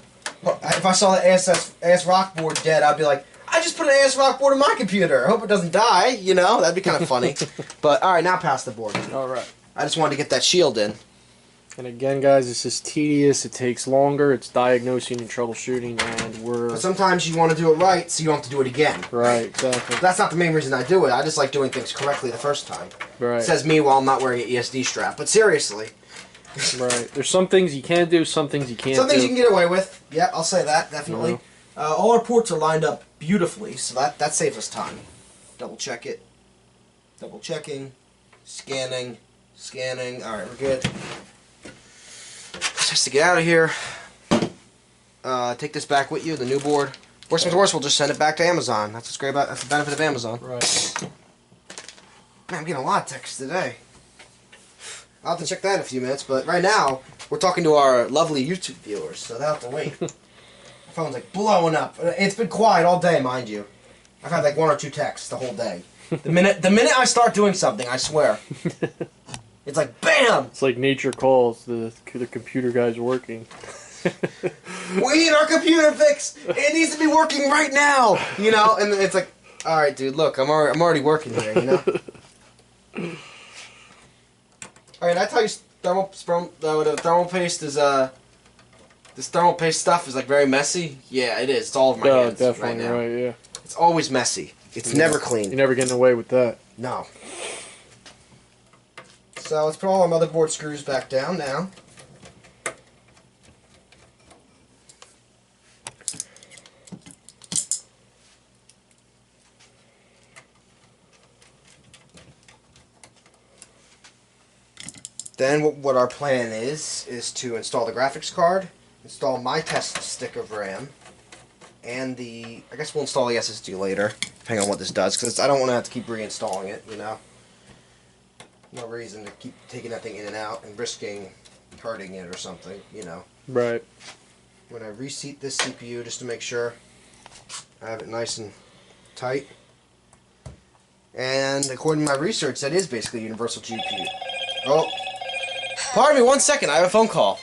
if I saw the ASRock board dead, I'd be like, I just put an ASRock board in my computer. I hope it doesn't die, you know? That'd be kind of funny. But, alright, now pass the board. Alright. I just wanted to get that shield in. And again, guys, this is tedious. It takes longer. It's diagnosing and troubleshooting, and But sometimes you want to do it right, so you don't have to do it again. Right, exactly. That's not the main reason I do it. I just like doing things correctly the first time. Right. Says me while I'm not wearing an ESD strap. But seriously. Right. There's some things you can do, some things you can't do. Some things you can get away with. Yeah, I'll say that, definitely. You all our ports are lined up beautifully, so that saves us time. Double check it. Double checking. Scanning. Alright, we're good. Just to get out of here. Take this back with you, the new board. Worst comes to worst, we'll just send it back to Amazon. That's what's great about. That's the benefit of Amazon. Right. Man, I'm getting a lot of texts today. I'll have to check that in a few minutes, but right now, we're talking to our lovely YouTube viewers, so they'll have to wait. My phone's like blowing up. It's been quiet all day, mind you. I've had like 1 or 2 texts the whole day. The minute I start doing something, I swear. It's like BAM! It's like nature calls, the computer guy's working. We need our computer fixed! It needs to be working right now! You know, and it's like, alright dude, look, I'm already working here, you know? Alright, I tell you, the thermal paste is, this thermal paste stuff is like very messy. Yeah, it is. It's all over my hands definitely right now. right, yeah. It's always messy. It's never clean. You're never getting away with that. No. So let's put all our motherboard screws back down now. Then what our plan is to install the graphics card, install my test stick of RAM, and I guess we'll install the SSD later, depending on what this does, because I don't want to have to keep reinstalling it, you know. No reason to keep taking that thing in and out and risking hurting it or something, you know. Right. I'm going to reseat this CPU just to make sure I have it nice and tight. And according to my research, that is basically a universal GPU. Oh. Pardon me 1 second, I have a phone call.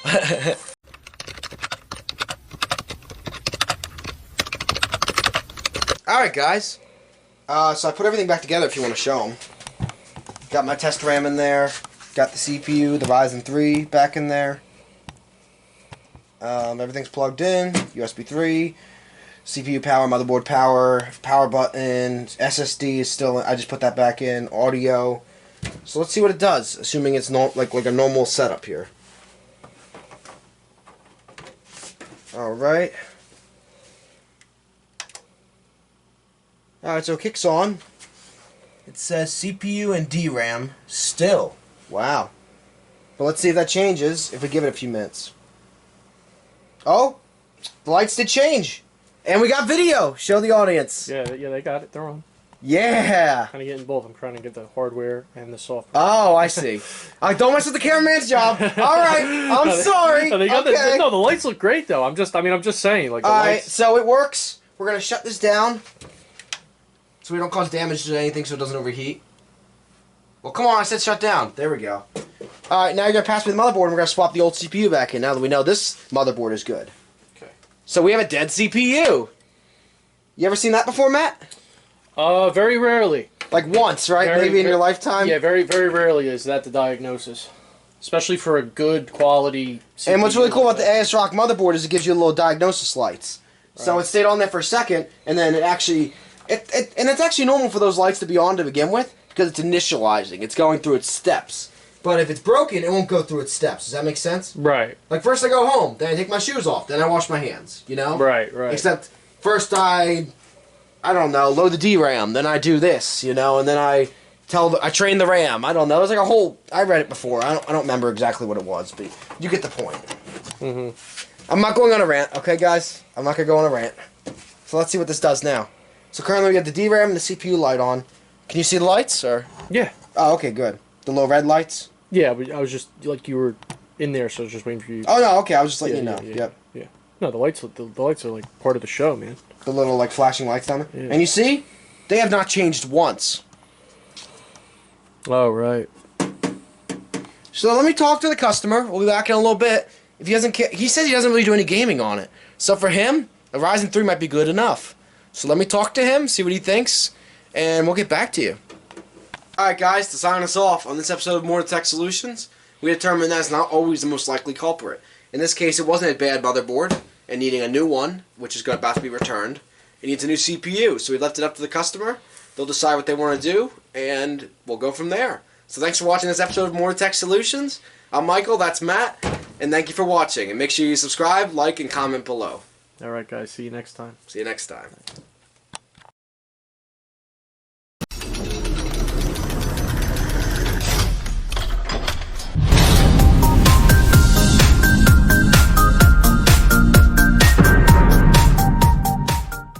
Alright guys, so I put everything back together if you want to show them. Got my test RAM in there, got the CPU, the Ryzen 3 back in there. Everything's plugged in, USB 3, CPU power, motherboard power, power button, SSD is still in, I just put that back in, audio. So let's see what it does, assuming it's like a normal setup here. Alright. Alright, so it kicks on. It says CPU and DRAM still. Wow. But let's see if that changes if we give it a few minutes. Oh, the lights did change. And we got video. Show the audience. Yeah, they got it. They're on. Yeah. Kind of getting both. I'm trying to get the hardware and the software. Oh, I see. Don't mess with the cameraman's job. All right, I'm sorry. They got okay. No, the lights look great though. I'm just saying. Like. The All right, lights... so it works. We're gonna shut this down, so we don't cause damage to anything, so it doesn't overheat. Well, come on, I said shut down. There we go. All right, now you're gonna pass me the motherboard, and we're gonna swap the old CPU back in. Now that we know this motherboard is good. Okay. So we have a dead CPU. You ever seen that before, Matt? Very rarely. Like once, right? Maybe in your lifetime? Yeah, very, very rarely is that the diagnosis. Especially for a good quality CPU. And what's really cool about the ASRock motherboard is it gives you a little diagnosis lights. Right. So it stayed on there for a second, and then it actually... and it's actually normal for those lights to be on to begin with, because it's initializing. It's going through its steps. But if it's broken, it won't go through its steps. Does that make sense? Right. Like first I go home, then I take my shoes off, then I wash my hands, you know? Right, right. Except first I don't know, load the DRAM, then I do this, you know, and then I train the RAM. I don't know. There's like a whole. I read it before. I don't remember exactly what it was, but you get the point. Mm-hmm. I'm not going on a rant, okay, guys? I'm not gonna go on a rant. So let's see what this does now. So currently we have the DRAM and the CPU light on. Can you see the lights, or? Yeah. Oh, okay, good. The low red lights. Yeah, but I was just like you were in there, so I was just waiting for you. Oh no, okay. I was just letting you know. Yeah, Yep. Yeah. No, the lights are like part of the show, man. The little like flashing lights down there. Yeah. And you see, they have not changed once. Oh, right. So let me talk to the customer. We'll be back in a little bit. If he doesn't, he says he doesn't really do any gaming on it. So for him, a Ryzen 3 might be good enough. So let me talk to him, see what he thinks, and we'll get back to you. Alright guys, to sign us off on this episode of ImmortaTech Solutions, we determined that's not always the most likely culprit. In this case, it wasn't a bad motherboard and needing a new one, which is about to be returned. It needs a new CPU, so we left it up to the customer. They'll decide what they want to do, and we'll go from there. So thanks for watching this episode of ImmortaTech Solutions. I'm Michael, that's Matt, and thank you for watching. And make sure you subscribe, like, and comment below. All right, guys. See you next time. See you next time.